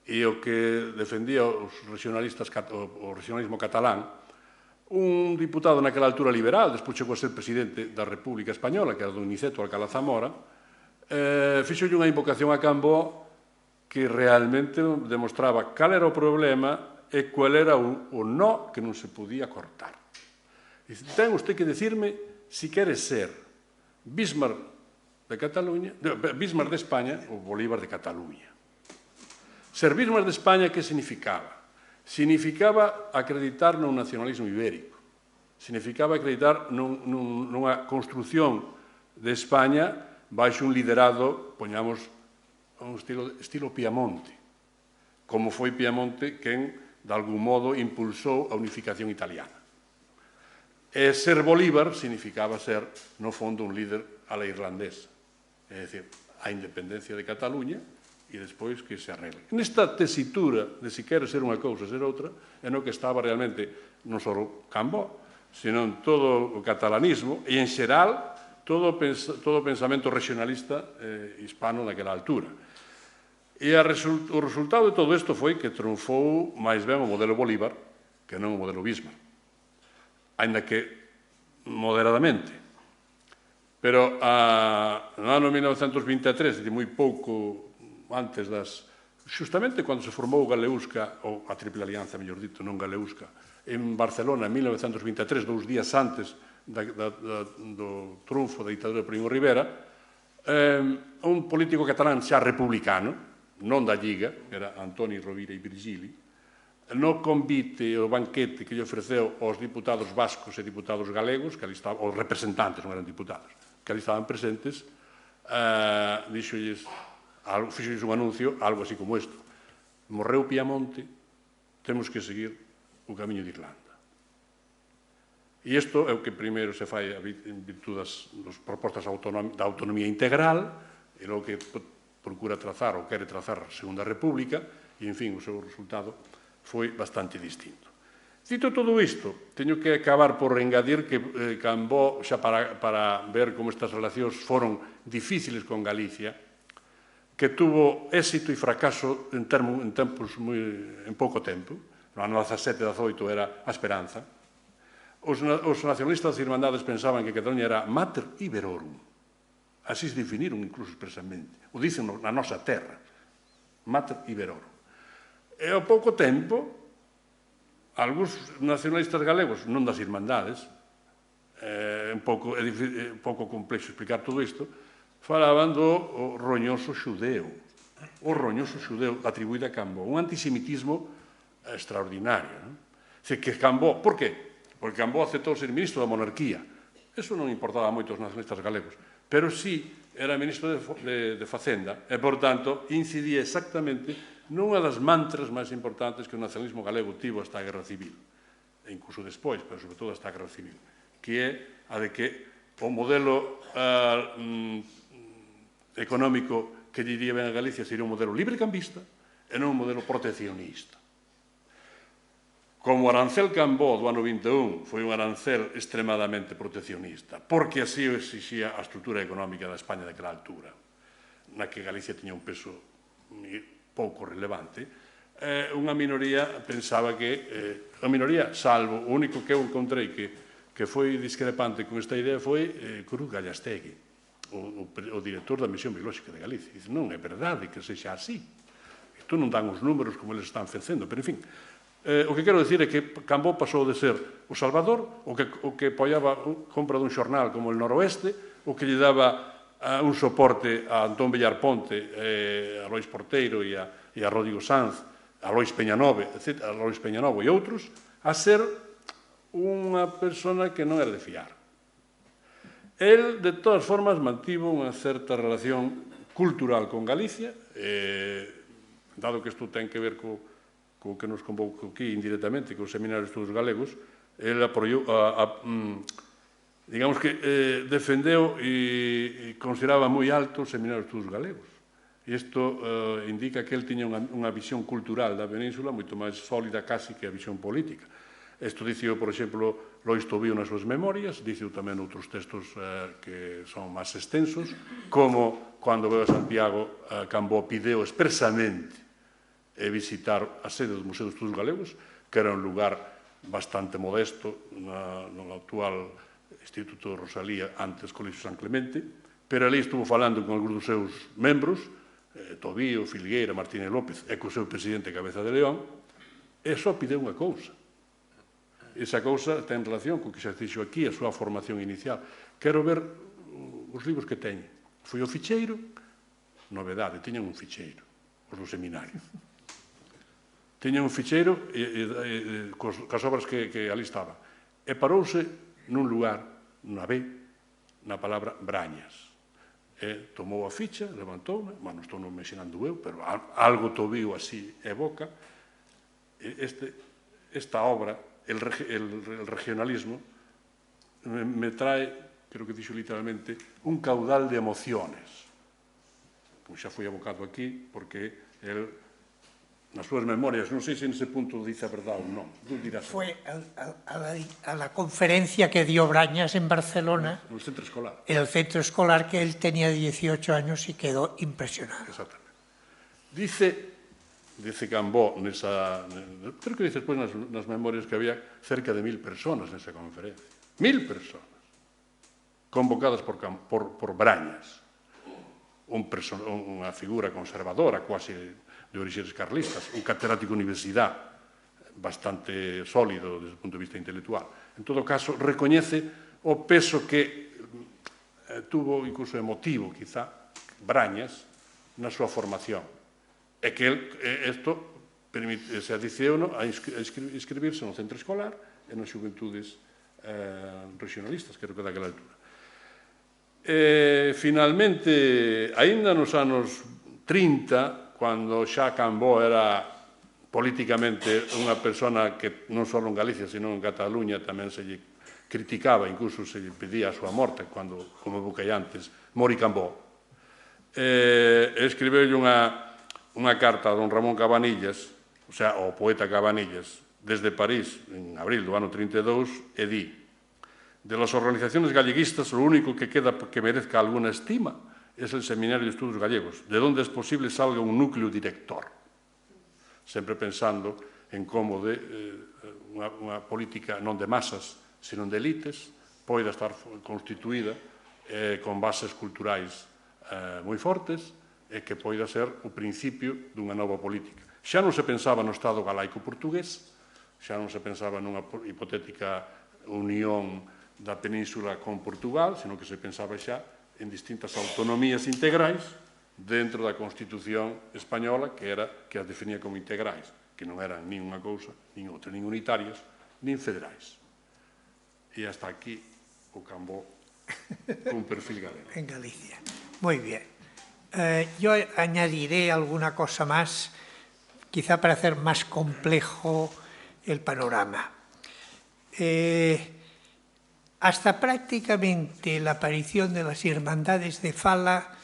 e o que defendía o regionalismo catalán. Un diputado naquela altura liberal, despois chegou a ser presidente da República Española, que era don Niceto Alcalá Zamora, fixolle unha invocación a Cambó que realmente demostraba cal era o problema e cual era o no que non se podía cortar. Dice, ten usted que decirme si quere ser Bismarck de Cataluña, Bismarck de España ou Bolívar de Cataluña. Ser Bismarck de España, que significaba? Significaba acreditar nun nacionalismo ibérico. Significaba acreditar nunha construción de España baixo un liderado, poñamos, un estilo Piamonte, como foi Piamonte quen, de algún modo, impulsou a unificación italiana. E ser Bolívar significaba ser, no fondo, un líder a la irlandesa. É dicir, a independencia de Cataluña e despois que se arregle. Nesta tesitura de si quere ser unha cousa, ser outra, é no que estaba realmente non só Cambó, sino todo o catalanismo e, en xeral, todo o pensamento regionalista hispano naquela altura. E o resultado de todo isto foi que triunfou máis ben o modelo Bolívar que non o modelo Bismarck, ainda que moderadamente. Pero no ano 1923, moi pouco antes justamente cando se formou Galeusca, ou a Triple Alianza, mellor dito, non Galeusca, en Barcelona, en 1923, 2 días antes do triunfo da ditadura de Primo de Rivera, un político catalán xa republicano, non da Lliga, era Antoni Rovira e Virgili, no convite, o banquete que lle ofreceu aos diputados vascos e diputados galegos, que ali estaban, os representantes, non eran diputados, que ali estaban presentes, fixolles un anuncio, algo así como isto. Morreu Piamonte, temos que seguir o camiño de Irlanda. E isto é o que primeiro se fai en virtud das propostas da autonomía integral, e logo que procura trazar ou quere trazar a Segunda República, e, en fin, o seu resultado foi bastante distinto. Dito todo isto, teño que acabar por engadir que Cambó, xa para ver como estas relacións foron difíciles con Galicia, que tuvo éxito e fracaso en pouco tempo. No ano 17-18 era a esperanza. Os nacionalistas das Irmandades pensaban que Cataluña era mater iberorum. Así se definiron incluso expresamente. O dicen na nosa terra. Mater iberorum. E ao pouco tempo, algúns nacionalistas galegos, non das Irmandades, é un pouco complexo explicar todo isto, falaban do roñoso xudeo. O roñoso xudeo atribuído a Cambó. Un antisemitismo extraordinario. Que Cambó, por que? Porque Cambó aceptou ser ministro da monarquía. Eso non importaba moito aos nacionalistas galegos, pero sí era ministro de Facenda e, por tanto, incidía exactamente nunha das mantras máis importantes que o nacionalismo galego tivo hasta a Guerra Civil, e incluso despois, pero sobre todo hasta a Guerra Civil, que é a de que o modelo económico que lle iría ben a Galicia sería un modelo librecambista e non un modelo proteccionista. Como o arancel Cambó do ano 21 foi un arancel extremadamente proteccionista, porque así o exixía a estrutura económica da España daquela altura, na que Galicia tiña un peso pouco relevante, unha minoría pensaba que, a minoría, salvo, o único que eu encontrei que foi discrepante con esta idea foi Cruz Gallastegui, o director da Misión Biolóxica de Galicia. Dice, non é verdade que sexa así. Isto non dan os números como eles están facendo, pero, en fin, o que quero dicir é que Cambó pasou de ser o Salvador, o que apoiaba a compra dun xornal como El Noroeste, o que lle daba un soporte a Antón Villar Ponte, a Lois Porteiro e a Rodrigo Sanz, a Lois Peñanovo e outros, a ser unha persona que non era de fiar. El, de todas formas, mantivo unha certa relación cultural con Galicia, dado que isto ten que ver co que nos convocou aquí indirectamente, que o Seminario de Estudos Galegos, el apoiou, digamos que defendeu e consideraba moi alto o Seminario de Estudos Galegos. E isto indica que el tiña unha visión cultural da península moito máis sólida casi que a visión política. Isto diceo, por exemplo, Lois Tobío nas súas memorias, diceo tamén outros textos que son máis extensos, como cando veo a Santiago, Cambó pideu expresamente visitar a sede do Museo de Estudos Galegos, que era un lugar bastante modesto no actual Instituto de Rosalía, antes Colexio San Clemente, pero ali estuvo falando con algúns dos seus membros, Tobío, Filgueira, Martínez López, e co seu presidente Cabeza de León, e só pideu unha cousa. Esa cousa ten relación co que xa dixo aquí, a súa formación inicial. Quero ver os libros que teñen. Foi o ficheiro, novedade, tiñan un ficheiro, os do seminario. Tiñan un ficheiro coas obras que ali estaban. E parouse nun lugar, na B, na palabra Brañas. Tomou a ficha, levantou-na, non estou non mencionando eu, pero algo Tobío así evoca. Esta obra, el regionalismo, me trae, creo que dixo literalmente, un caudal de emociones. Como xa foi evocado aquí, porque el nas súas memorias, non sei se nese punto dice a verdade ou non. Foi a la conferencia que dio Brañas en Barcelona, no centro escolar. En el centro escolar, que él tenía 18 años y quedó impresionado. Exactamente. Dice Cambó, creo que dice despois nas memorias que había cerca de 1000 personas nesa conferencia. 1000 personas convocadas por Brañas, unha figura conservadora, quase de orixes carlistas, un catedrático de universidade bastante sólido desde o punto de vista intelectual. En todo caso, recoñece o peso que tuvo, incluso emotivo, quizá, Brañas na súa formación. E que isto se adiceu a inscribirse no centro escolar e nas xuventudes regionalistas, creo que daquela altura. Finalmente, aínda nos anos 30, cando xa Cambó era políticamente unha persona que non só en Galicia, sino en Cataluña tamén se lle criticaba, incluso se pedía a súa morte, cando, como buquei antes, mori Cambó. Escribeulle unha carta a don Ramón Cabanillas, o sea, ao poeta Cabanillas, desde París, en abril do ano 32, e di: de las organizaciones galleguistas, lo único que queda que merezca alguna estima es el Seminario de Estudos Gallegos, de donde es posible salga un núcleo director. Sempre pensando en como unha política non de masas, sino de elites, poida estar constituída con bases culturais moi fortes e que poida ser o principio dunha nova política. Xa non se pensaba no Estado galaico portugués, xa non se pensaba nunha hipotética unión da península con Portugal, sino que se pensaba xa en distintas autonomías integrais dentro da Constitución española, que as definía como integrais, que non eran nin unha cousa, nin outra, nin unitarias, nin federais. E hasta aquí o Cambó con perfil galego. En Galicia. Muy bien. Yo añadiré alguna cosa más, quizá para hacer más complejo el panorama. Hasta prácticamente la aparición de las hermandades de Fala,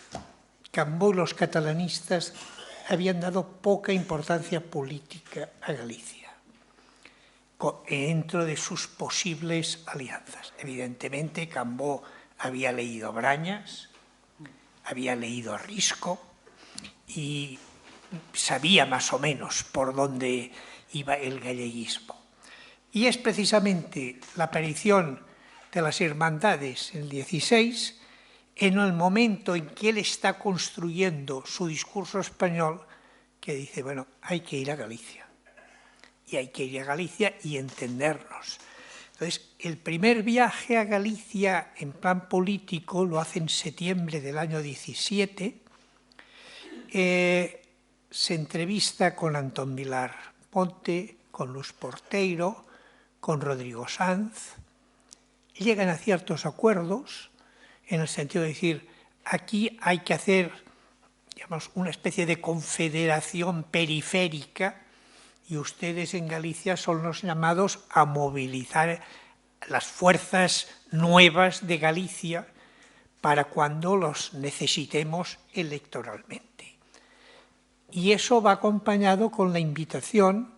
Cambó y los catalanistas habían dado poca importancia política a Galicia dentro de sus posibles alianzas. Evidentemente, Cambó había leído Brañas, había leído Risco y sabía más o menos por dónde iba el galleguismo. Y es precisamente la aparición de las hermandades en el 16, en el momento en que él está construyendo su discurso español, que dice, bueno, hay que ir a Galicia. Y hay que ir a Galicia y entendernos. Entonces, el primer viaje a Galicia en plan político lo hace en septiembre del año 17. Se entrevista con Antón Vilar Ponte, con Luz Porteiro, con Rodrigo Sanz. Llegan a ciertos acuerdos en el sentido de decir, aquí hay que hacer, digamos, una especie de confederación periférica y ustedes en Galicia son los llamados a movilizar las fuerzas nuevas de Galicia para cuando los necesitemos electoralmente. Y eso va acompañado con la invitación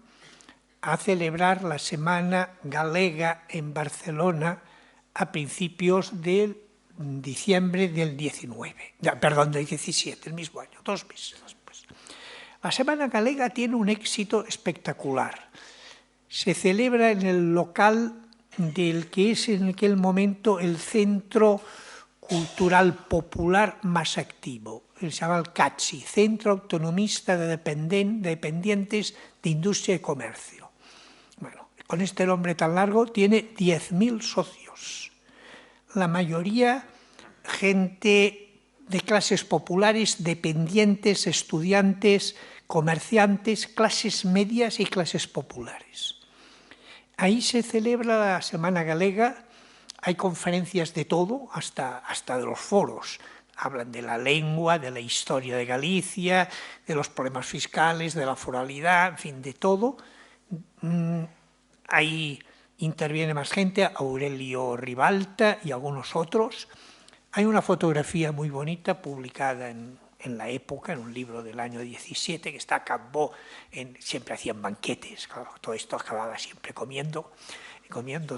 a celebrar la Semana Galega en Barcelona a principios de diciembre del 17, el mismo año, 2 meses después. La Semana Galega tiene un éxito espectacular. Se celebra en el local del que es en aquel momento el centro cultural popular más activo. Se llama el CATSI, Centro Autonomista de Dependientes de Industria y Comercio. Bueno, con este nombre tan largo tiene 10.000 socios. La mayoría gente de clases populares, dependientes, estudiantes, comerciantes, clases medias y clases populares. Ahí se celebra la Semana Galega, hay conferencias de todo, hasta de los foros. Hablan de la lengua, de la historia de Galicia, de los problemas fiscales, de la foralidad, en fin, de todo. Ahí interviene más gente, Aurelio Ribalta y algunos otros. Hay una fotografía muy bonita publicada en la época, en un libro del año 17, que está Cambó, siempre hacían banquetes, claro, todo esto acababa siempre comiendo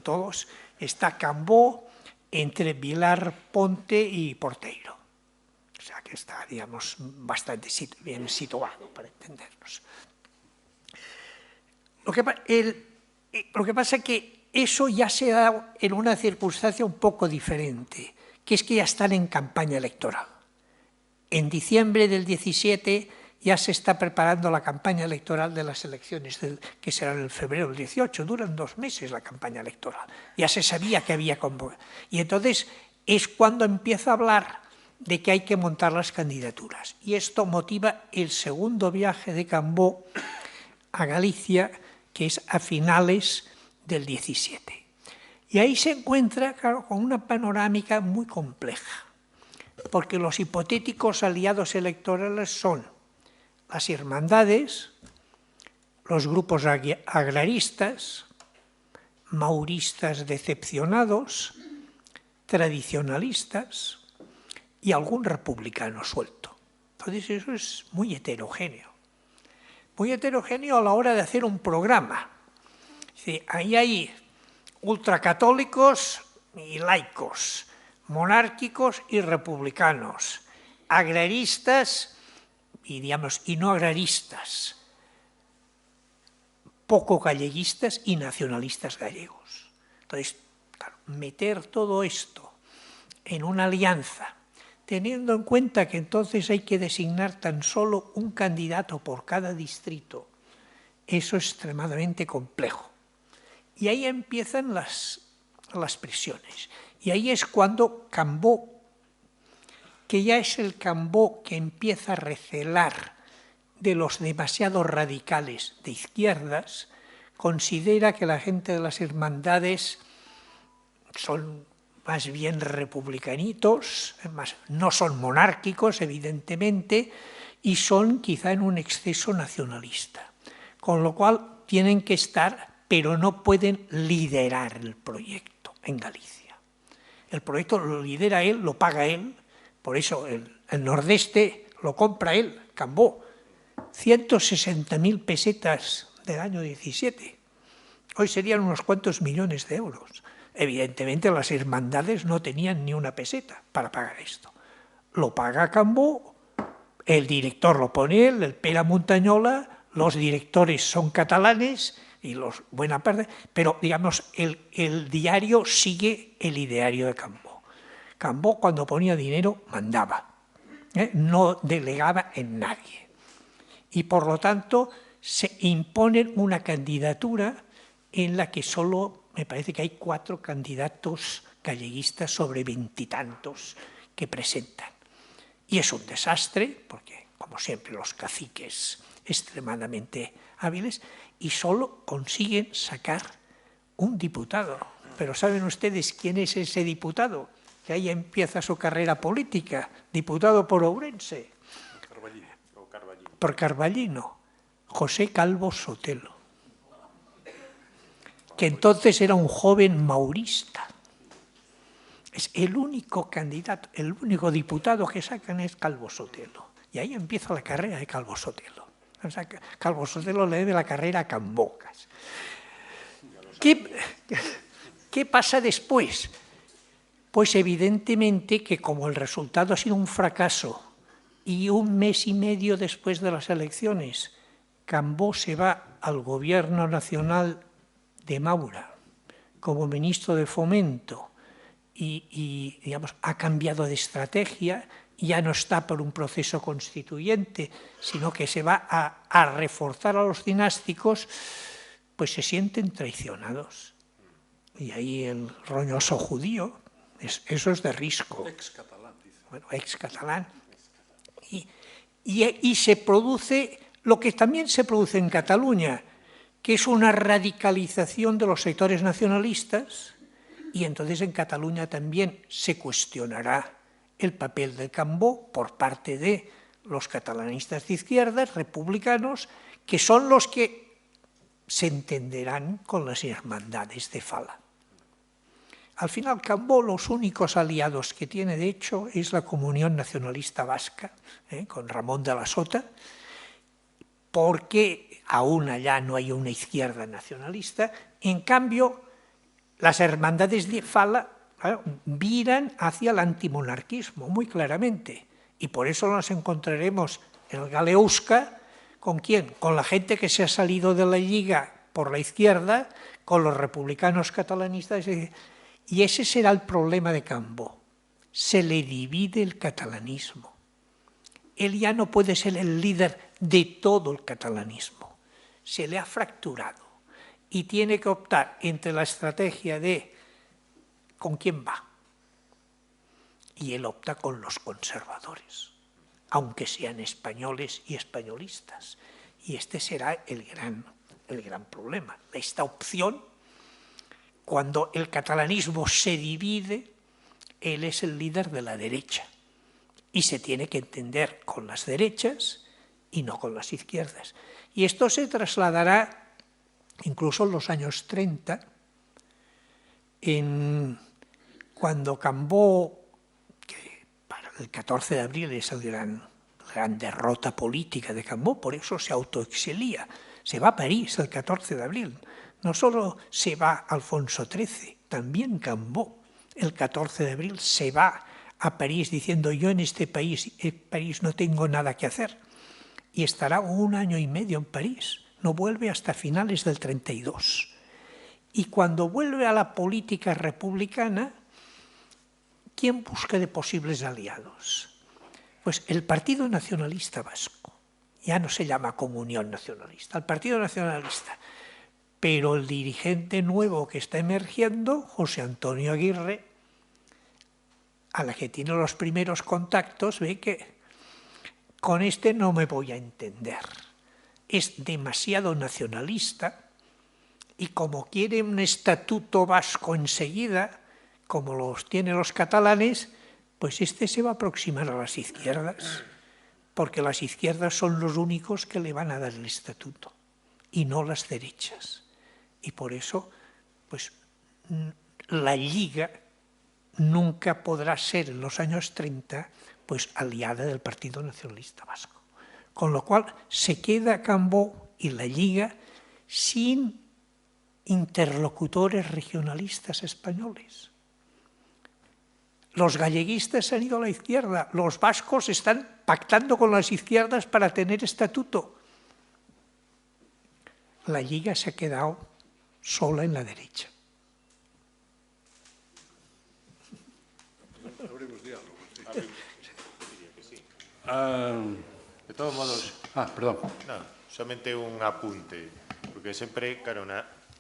todos. Está Cambó entre Vilar Ponte y Porteiro. O sea que está, digamos, bastante bien situado para entendernos. Lo que pasa es que eso ya se da en una circunstancia un poco diferente, que es que ya están en campaña electoral. En diciembre del 17 ya se está preparando la campaña electoral de las elecciones, que serán en febrero del 18. Duran 2 meses la campaña electoral. Ya se sabía que había convocatoria. Y entonces es cuando empieza a hablar de que hay que montar las candidaturas. Y esto motiva el segundo viaje de Cambó a Galicia, que es a finales del 17. Y ahí se encuentra, claro, con una panorámica muy compleja, porque los hipotéticos aliados electorales son las hermandades, los grupos agraristas, mauristas decepcionados, tradicionalistas y algún republicano suelto. Entonces eso es muy heterogéneo. Muy heterogéneo a la hora de hacer un programa. Ahí hay ultracatólicos y laicos, monárquicos y republicanos, agraristas y no agraristas, poco galleguistas y nacionalistas gallegos. Entonces, claro, meter todo esto en una alianza, teniendo en cuenta que entonces hay que designar tan solo un candidato por cada distrito, eso es extremadamente complejo. Y ahí empiezan las presiones. Y ahí es cuando Cambó, que ya es el Cambó que empieza a recelar de los demasiado radicales de izquierdas, considera que la gente de las hermandades son más bien republicanitos, no son monárquicos, evidentemente, y son quizá en un exceso nacionalista. Con lo cual tienen que estar, pero no pueden liderar el proyecto en Galicia. El proyecto lo lidera él, lo paga él, por eso el Nordeste lo compra él, Cambó. 160.000 pesetas del año 17. Hoy serían unos cuantos millones de euros. Evidentemente las hermandades no tenían ni una peseta para pagar esto. Lo paga Cambó, el director lo pone él, el Pere Montañola, los directores son catalanes y los buena parte, pero digamos el diario sigue el ideario de Cambó. Cambó cuando ponía dinero mandaba, no delegaba en nadie. Y por lo tanto se imponen una candidatura en la que solo, me parece que hay 4 candidatos galleguistas sobre 20 y tantos que presentan. Y es un desastre, porque como siempre los caciques extremadamente hábiles, y solo consiguen sacar un diputado. Pero ¿saben ustedes quién es ese diputado? Que ahí empieza su carrera política, diputado por Ourense. Por Carballino, José Calvo Sotelo, que entonces era un joven maurista. Es el único candidato, el único diputado que sacan es Calvo Sotelo. Y ahí empieza la carrera de Calvo Sotelo. O sea, Calvo Sotelo le debe la carrera a Cambocas. ¿Qué pasa después? Pues evidentemente que como el resultado ha sido un fracaso, y un mes y medio después de las elecciones, Cambó se va al gobierno nacional de Maura como ministro de Fomento y digamos, ha cambiado de estrategia, ya no está por un proceso constituyente, sino que se va a reforzar a los dinásticos, pues se sienten traicionados. Y ahí el roñoso judío, eso es de Risco. Ex-catalán, dice. Bueno, ex-catalán. Y se produce lo que también se produce en Cataluña, que es una radicalización de los sectores nacionalistas, y entonces en Cataluña también se cuestionará el papel de Cambó por parte de los catalanistas de izquierdas, republicanos, que son los que se entenderán con las hermandades de Fala. Al final, Cambó, los únicos aliados que tiene, de hecho, es la Comunión Nacionalista Vasca, con Ramón de la Sota, porque aún allá no hay una izquierda nacionalista. En cambio, las hermandades de Fala viran hacia el antimonarquismo, muy claramente. Y por eso nos encontraremos en el Galeusca, ¿con quién? Con la gente que se ha salido de la Lliga por la izquierda, con los republicanos catalanistas. Y ese será el problema de Cambó. Se le divide el catalanismo. Él ya no puede ser el líder de todo el catalanismo. Se le ha fracturado y tiene que optar entre la estrategia de ¿con quién va? Y él opta con los conservadores, aunque sean españoles y españolistas. Y este será el gran problema. Esta opción, cuando el catalanismo se divide, él es el líder de la derecha y se tiene que entender con las derechas y no con las izquierdas. Y esto se trasladará incluso en los años 30 Cuando Cambó, que para el 14 de abril es la gran derrota política de Cambó, por eso se autoexilía, se va a París el 14 de abril. No solo se va Alfonso XIII, también Cambó el 14 de abril se va a París diciendo yo en este país no tengo nada que hacer. Y estará 1 año y medio en París, no vuelve hasta finales del 32. Y cuando vuelve a la política republicana, ¿quién busca de posibles aliados? Pues el Partido Nacionalista Vasco. Ya no se llama Comunión Nacionalista, el Partido Nacionalista. Pero el dirigente nuevo que está emergiendo, José Antonio Aguirre, a la que tiene los primeros contactos, ve que con este no me voy a entender. Es demasiado nacionalista y como quiere un estatuto vasco enseguida, como los tienen los catalanes, pues este se va a aproximar a las izquierdas, porque las izquierdas son los únicos que le van a dar el estatuto y no las derechas. Y por eso, pues, la Lliga nunca podrá ser en los años 30 pues aliada del Partido Nacionalista Vasco. Con lo cual se queda Cambó y la Lliga sin interlocutores regionalistas españoles. Los galleguistas han ido a la izquierda, los vascos están pactando con las izquierdas para tener estatuto. La Lliga se ha quedado sola en la derecha. De todos modos... perdón. No, solamente un apunte, porque sempre, claro,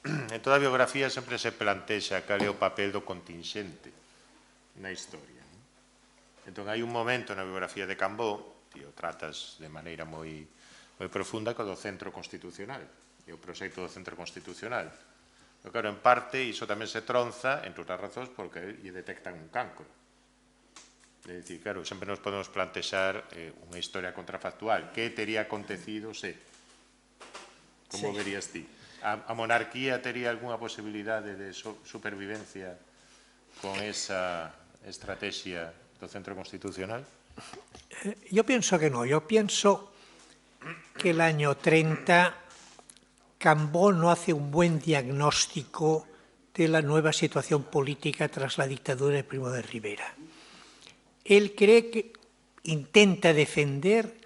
en toda biografía sempre se plantexa cal é o papel do contingente na historia. Entón, hai un momento na biografía de Cambó, que o tratas de maneira moi profunda, co do centro constitucional, e o proxecto do centro constitucional. Pero, claro, en parte, iso tamén se tronza, entre outras razóns, porque lle detectan un cancro. É dicir, claro, sempre nos podemos plantexar unha historia contrafactual. Que tería acontecido se? Como verías ti? A monarquía tería algunha posibilidade de supervivencia con esa estrategia do centro constitucional? Yo pienso que no. Yo pienso que el año 30 Cambó no hace un buen diagnóstico de la nueva situación política tras la dictadura de Primo de Rivera. Él cree que intenta defender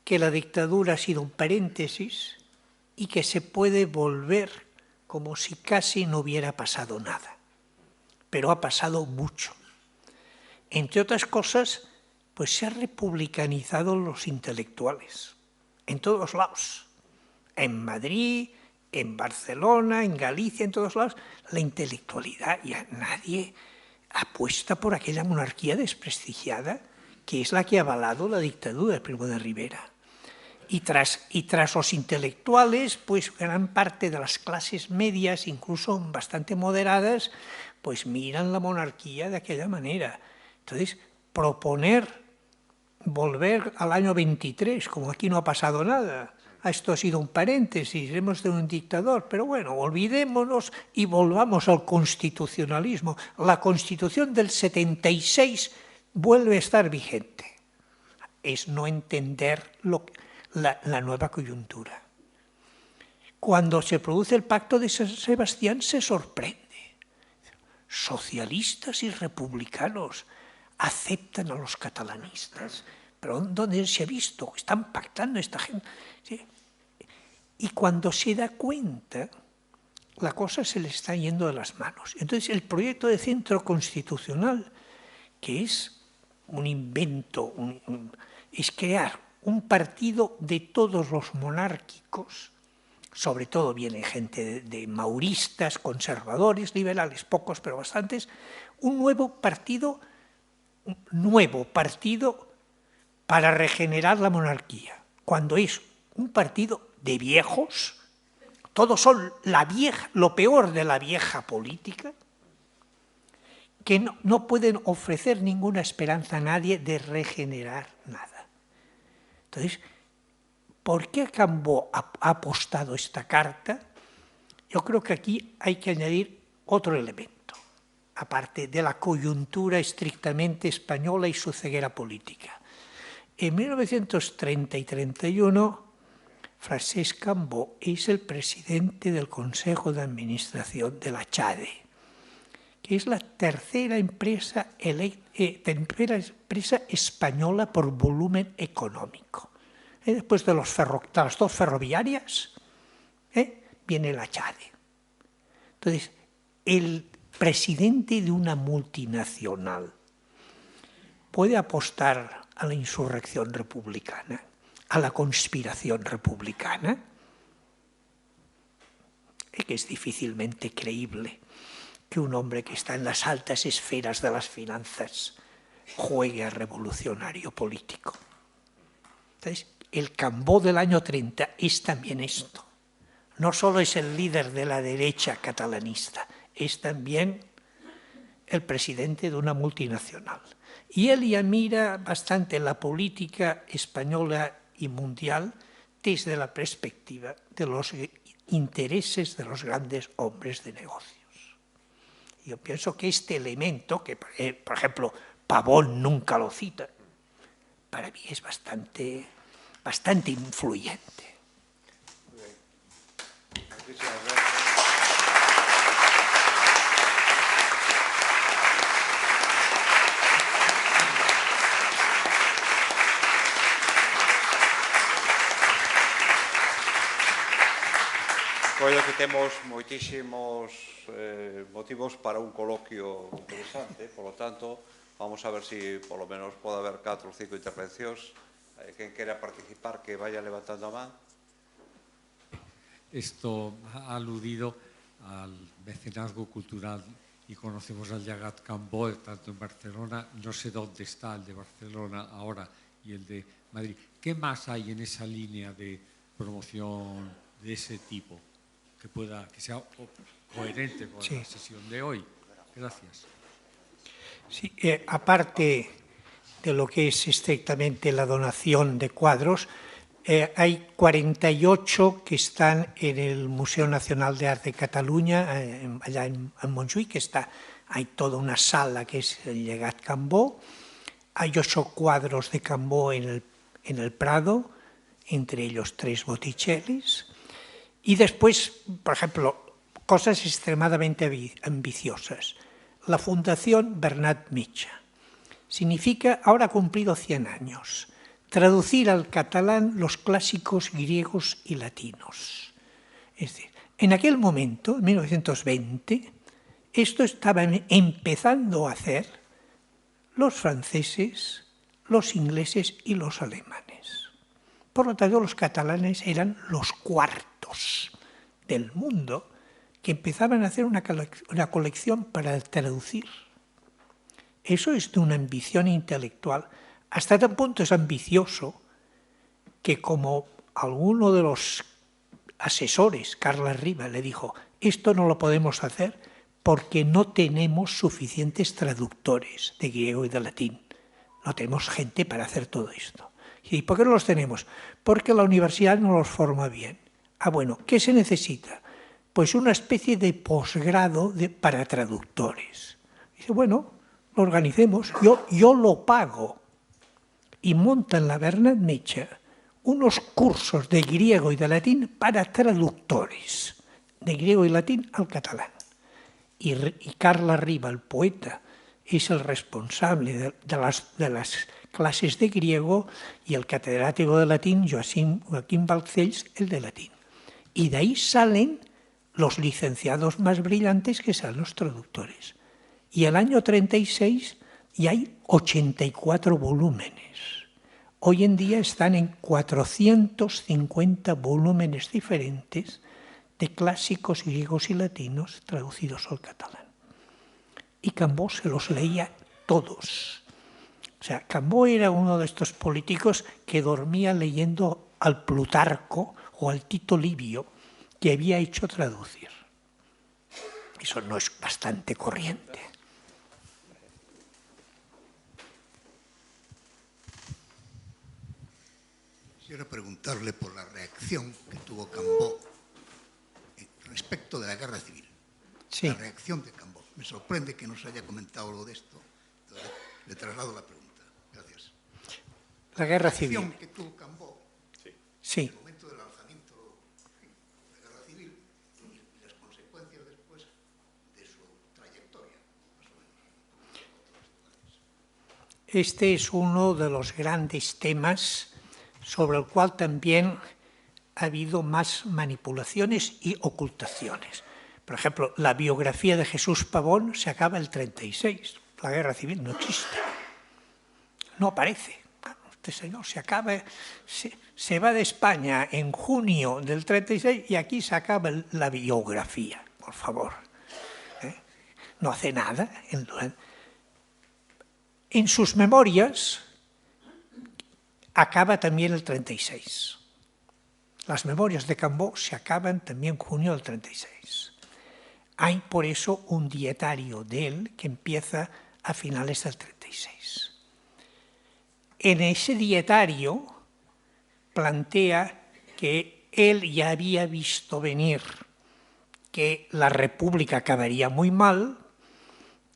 que la dictadura ha sido un paréntesis y que se puede volver como si casi no hubiera pasado nada. Pero ha pasado mucho. Entre otras cosas, pues se han republicanizado los intelectuales, en todos lados. En Madrid, en Barcelona, en Galicia, en todos lados. La intelectualidad, ya nadie apuesta por aquella monarquía desprestigiada que es la que ha avalado la dictadura de Primo de Rivera. Y tras los intelectuales, pues gran parte de las clases medias, incluso bastante moderadas, pues miran la monarquía de aquella manera. Entonces, proponer volver al año 23, como aquí no ha pasado nada, esto ha sido un paréntesis, hemos de un dictador, pero bueno, olvidémonos y volvamos al constitucionalismo. La Constitución del 76 vuelve a estar vigente. Es no entender la nueva coyuntura. Cuando se produce el Pacto de San Sebastián se sorprende. Socialistas y republicanos aceptan a los catalanistas. ¿Pero dónde se ha visto? Están pactando esta gente. ¿Sí? Y cuando se da cuenta, la cosa se le está yendo de las manos. Entonces, el proyecto de centro constitucional, que es un invento, es crear un partido de todos los monárquicos, sobre todo viene gente de mauristas, conservadores, liberales, pocos pero bastantes, un nuevo partido para regenerar la monarquía, cuando es un partido de viejos, todos son lo peor de la vieja política, que no pueden ofrecer ninguna esperanza a nadie de regenerar nada. Entonces, ¿por qué Cambó ha apostado esta carta? Yo creo que aquí hay que añadir otro elemento. aparte de la coyuntura estrictamente española y su ceguera política. En 1930 y 31, Francesc Cambó es el presidente del Consejo de Administración de la CHADE, que es la tercera empresa española por volumen económico. Después de las dos ferroviarias, viene la CHADE. Entonces, el presidente de una multinacional puede apostar a la insurrección republicana, a la conspiración republicana, que es difícilmente creíble que un hombre que está en las altas esferas de las finanzas juegue a revolucionario político. Entonces, el Cambó del año 30 es también esto. No solo es el líder de la derecha catalanista, es también el presidente de una multinacional. Y él ya mira bastante la política española y mundial desde la perspectiva de los intereses de los grandes hombres de negocios. Yo pienso que este elemento, que por ejemplo Pavón nunca lo cita, para mí es bastante influyente. Muchísimas gracias. Creo que temos moitísimos motivos para un coloquio interesante, por lo tanto, vamos a ver si por lo menos pode haber 4 ou 5 intervencións. Quen quera participar, que vaya levantando a man. Esto ha aludido al mecenazgo cultural y conocemos al Llegat Cambó, tanto en Barcelona, no sé dónde está el de Barcelona ahora y el de Madrid. ¿Qué más hay en esa línea de promoción de ese tipo que sea coherente con la sesión de hoy? Gracias. Sí, aparte de lo que es estrictamente la donación de cuadros, hay 48 que están en el Museo Nacional de Arte de Cataluña, allá en Montjuïc, hay toda una sala que es el Llegat Cambó. Hay 8 cuadros de Cambó en el Prado, entre ellos 3 Botticellis. Y después, por ejemplo, cosas extremadamente ambiciosas. La Fundación Bernat Metge significa, ahora ha cumplido 100 años, traducir al catalán los clásicos griegos y latinos. Es decir, en aquel momento, en 1920, esto estaban empezando a hacer los franceses, los ingleses y los alemanes. Por lo tanto, los catalanes eran los cuartos del mundo que empezaban a hacer una colección para traducir. Eso es de una ambición intelectual. Hasta tal punto es ambicioso que, como alguno de los asesores, Carles Riba, le dijo, esto no lo podemos hacer porque no tenemos suficientes traductores de griego y de latín. No tenemos gente para hacer todo esto. ¿Y por qué no los tenemos? Porque la universidad no los forma bien. Ah, bueno, ¿qué se necesita? Pues una especie de posgrado para traductores. Dice, bueno, lo organicemos, yo lo pago. Y montan la Bernat Metge unos cursos de griego y de latín para traductores, de griego y latín al catalán. Y Carles Riba, el poeta, es el responsable de las clases de griego, y el catedrático de latín, Joaquim Balcells, el de latín. Y de ahí salen los licenciados más brillantes, que son los traductores. Y el año 36 ya hay 84 volúmenes. Hoy en día están en 450 volúmenes diferentes de clásicos griegos y latinos traducidos al catalán. Y Cambó se los leía todos. O sea, Cambó era uno de estos políticos que dormía leyendo al Plutarco o al Tito Livio, que había hecho traducir. Eso no es bastante corriente. Quisiera preguntarle por la reacción que tuvo Cambó respecto de la guerra civil. Sí. La reacción de Cambó. me sorprende que nos haya comentado algo de esto. Entonces, le traslado la pregunta. Gracias. La guerra civil. La acción que tuvo Cambó, Sí. en el momento del lanzamiento de la guerra civil y las consecuencias después de su trayectoria, más o menos. Este es uno de los grandes temas sobre el cual también ha habido más manipulaciones y ocultaciones. Por ejemplo, la biografía de Jesús Pavón se acaba el 36. La guerra civil no existe. No aparece. Este señor se acaba, se va de España en junio del 36 y aquí se acaba la biografía, por favor. No hace nada. En sus memorias acaba también el 36. Las memorias de Cambó se acaban también en junio del 36. Hay por eso un dietario de él que empieza a finales del 36. En ese dietario plantea que él ya había visto venir que la República acabaría muy mal,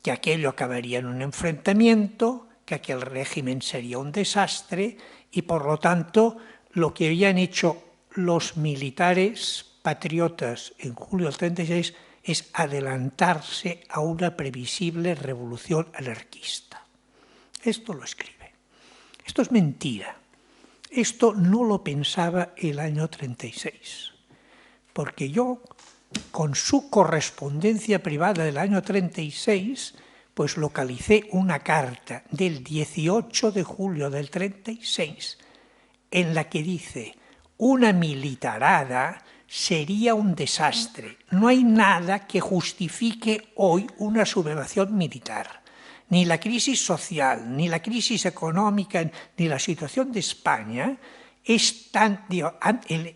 que aquello acabaría en un enfrentamiento, que aquel régimen sería un desastre y, por lo tanto, lo que habían hecho los militares patriotas en julio del 36 es adelantarse a una previsible revolución anarquista. Esto lo escribe. Esto es mentira. Esto no lo pensaba el año 36, porque yo, con su correspondencia privada del año 36, pues localicé una carta del 18 de julio del 36, en la que dice: una militarada sería un desastre. No hay nada que justifique hoy una sublevación militar. Ni la crisis social, ni la crisis económica, ni la situación de España es tan...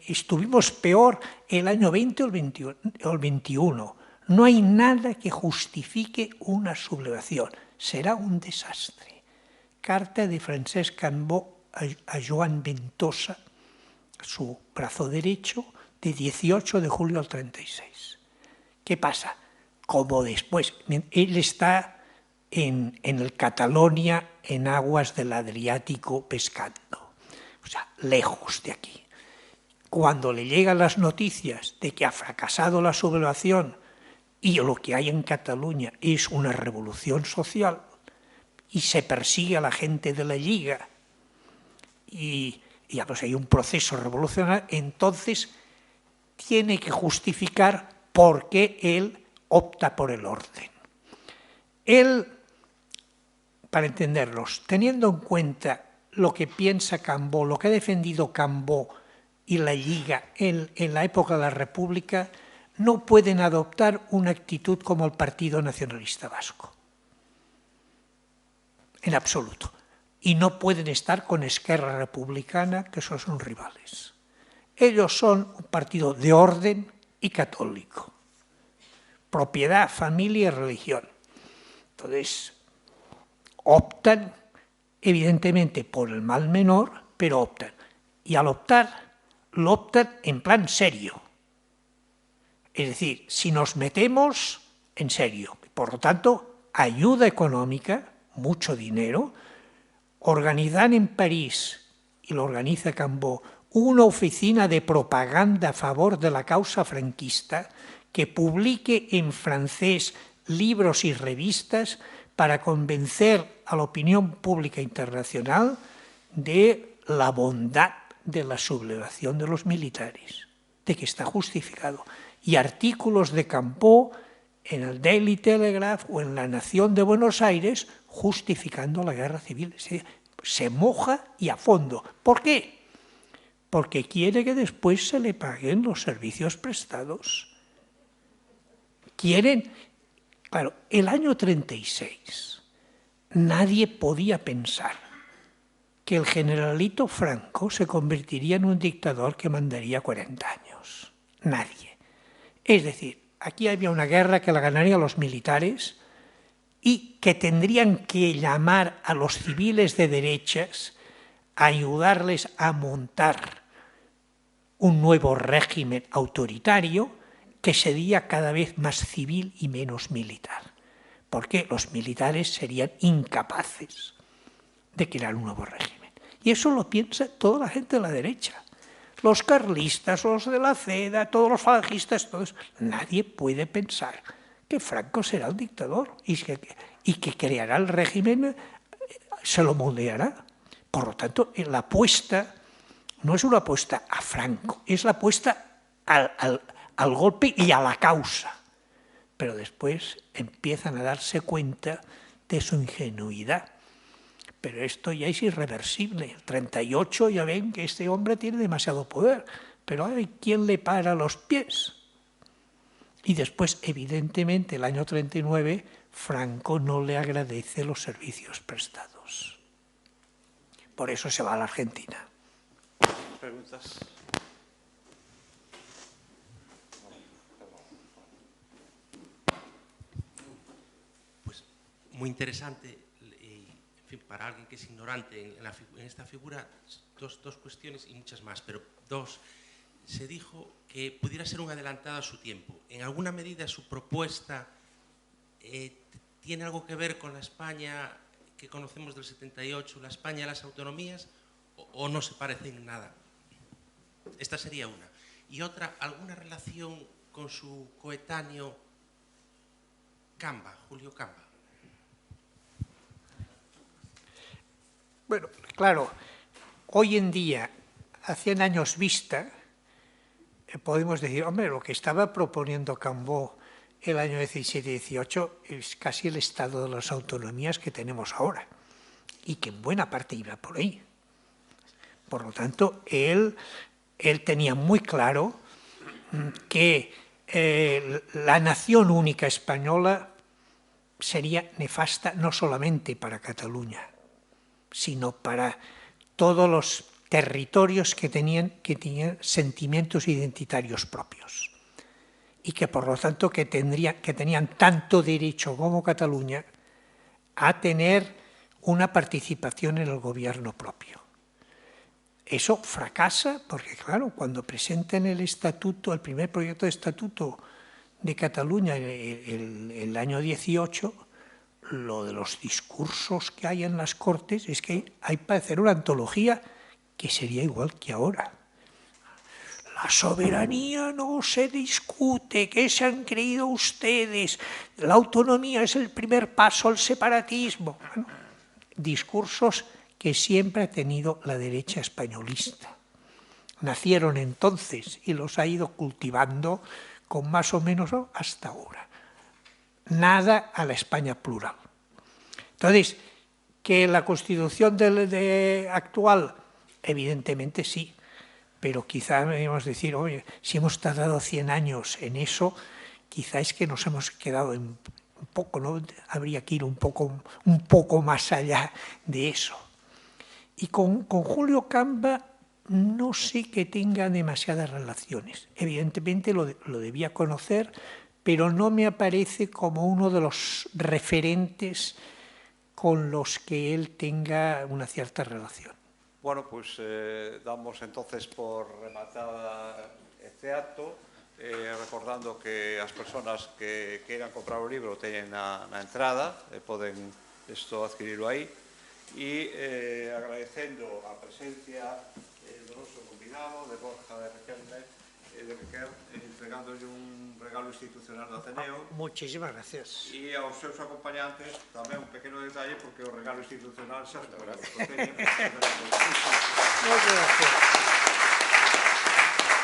estuvimos peor el año 20 o el 21. No hay nada que justifique una sublevación. Será un desastre. Carta de Francesc Cambó a Joan Ventosa, su brazo derecho, de 18 de julio del 36. ¿Qué pasa? Como después, él está en el Catalonia, en aguas del Adriático, pescando. O sea, lejos de aquí. Cuando le llegan las noticias de que ha fracasado la sublevación y lo que hay en Cataluña es una revolución social y se persigue a la gente de la Lliga y ya pues hay un proceso revolucionario, entonces tiene que justificar por qué él opta por el orden. Él, para entenderlos, teniendo en cuenta lo que piensa Cambó, lo que ha defendido Cambó y la Lliga en la época de la República, no pueden adoptar una actitud como el Partido Nacionalista Vasco. En absoluto. Y no pueden estar con Esquerra Republicana, que esos son rivales. Ellos son un partido de orden y católico. Propiedad, familia y religión. Entonces, optan, evidentemente, por el mal menor, pero optan. Y al optar, lo optan en plan serio. Es decir, si nos metemos en serio, por lo tanto, ayuda económica, mucho dinero, organizan en París, y lo organiza Cambó, una oficina de propaganda a favor de la causa franquista que publique en francés libros y revistas para convencer a la opinión pública internacional de la bondad de la sublevación de los militares, de que está justificado. Y artículos de Cambó en el Daily Telegraph o en La Nación de Buenos Aires justificando la guerra civil. Se moja y a fondo. ¿Por qué? Porque quiere que después se le paguen los servicios prestados. Quieren... Claro, el año 36 nadie podía pensar que el generalito Franco se convertiría en un dictador que mandaría 40 años. Nadie. Es decir, aquí había una guerra que la ganarían los militares y que tendrían que llamar a los civiles de derechas a ayudarles a montar un nuevo régimen autoritario que sería cada vez más civil y menos militar. porque los militares serían incapaces de crear un nuevo régimen. Y eso lo piensa toda la gente de la derecha. Los carlistas, los de la CEDA, todos los falangistas, todos. Nadie puede pensar que Franco será un dictador y que creará el régimen, se lo moldeará. Por lo tanto, la apuesta no es una apuesta a Franco, es la apuesta al golpe y a la causa. Pero después empiezan a darse cuenta de su ingenuidad. Pero esto ya es irreversible. El 38 ya ven que este hombre tiene demasiado poder, pero hay quien le para los pies. Y después, evidentemente, el año 39, Franco no le agradece los servicios prestados. Por eso se va a la Argentina. ¿Preguntas? Pues muy interesante. Para alguien que es ignorante en esta figura, dos cuestiones y muchas más, pero dos. Se dijo que pudiera ser un adelantado a su tiempo. ¿En alguna medida su propuesta tiene algo que ver con la España que conocemos del 78, la España de las autonomías, o no se parecen en nada? Esta sería una. Y otra, ¿alguna relación con su coetáneo Camba, Julio Camba? Bueno, claro, hoy en día, a 100 años vista, podemos decir, hombre, lo que estaba proponiendo Cambó el año 17-18 es casi el estado de las autonomías que tenemos ahora, y que en buena parte iba por ahí. Por lo tanto, él tenía muy claro que la nación única española sería nefasta no solamente para Cataluña, sino para todos los territorios que tenían sentimientos identitarios propios y que por lo tanto que tenían tanto derecho como Cataluña a tener una participación en el gobierno propio. Eso fracasa porque, claro, cuando presentan el estatuto, el primer proyecto de estatuto de Cataluña el año 18, lo de los discursos que hay en las Cortes es que hay para hacer una antología que sería igual que ahora. La soberanía no se discute, ¿qué se han creído ustedes? La autonomía es el primer paso al separatismo. Bueno, discursos que siempre ha tenido la derecha españolista. Nacieron entonces y los ha ido cultivando con más o menos hasta ahora. Nada a la España plural. Entonces, que la Constitución actual, evidentemente sí, pero quizá debemos decir, oye, si hemos tardado 100 años en eso, quizá es que nos hemos quedado un poco, ¿no? Habría que ir un poco más allá de eso. Y con Julio Camba no sé que tenga demasiadas relaciones. Evidentemente lo debía conocer, pero no me aparece como uno de los referentes con los que él tenga una cierta relación. Bueno, pues damos entonces por rematada este acto, recordando que as persoas que queiran comprar o libro teñen na entrada, poden adquirilo aí, e agradecendo a presencia do noso convidado, de Borja de Requelme, entregándolle un regalo institucional do Ateneo. Muchísimas gracias. E aos seus acompañantes tamén un pequeno detalle, porque o regalo institucional xa se pode. Muchas gracias.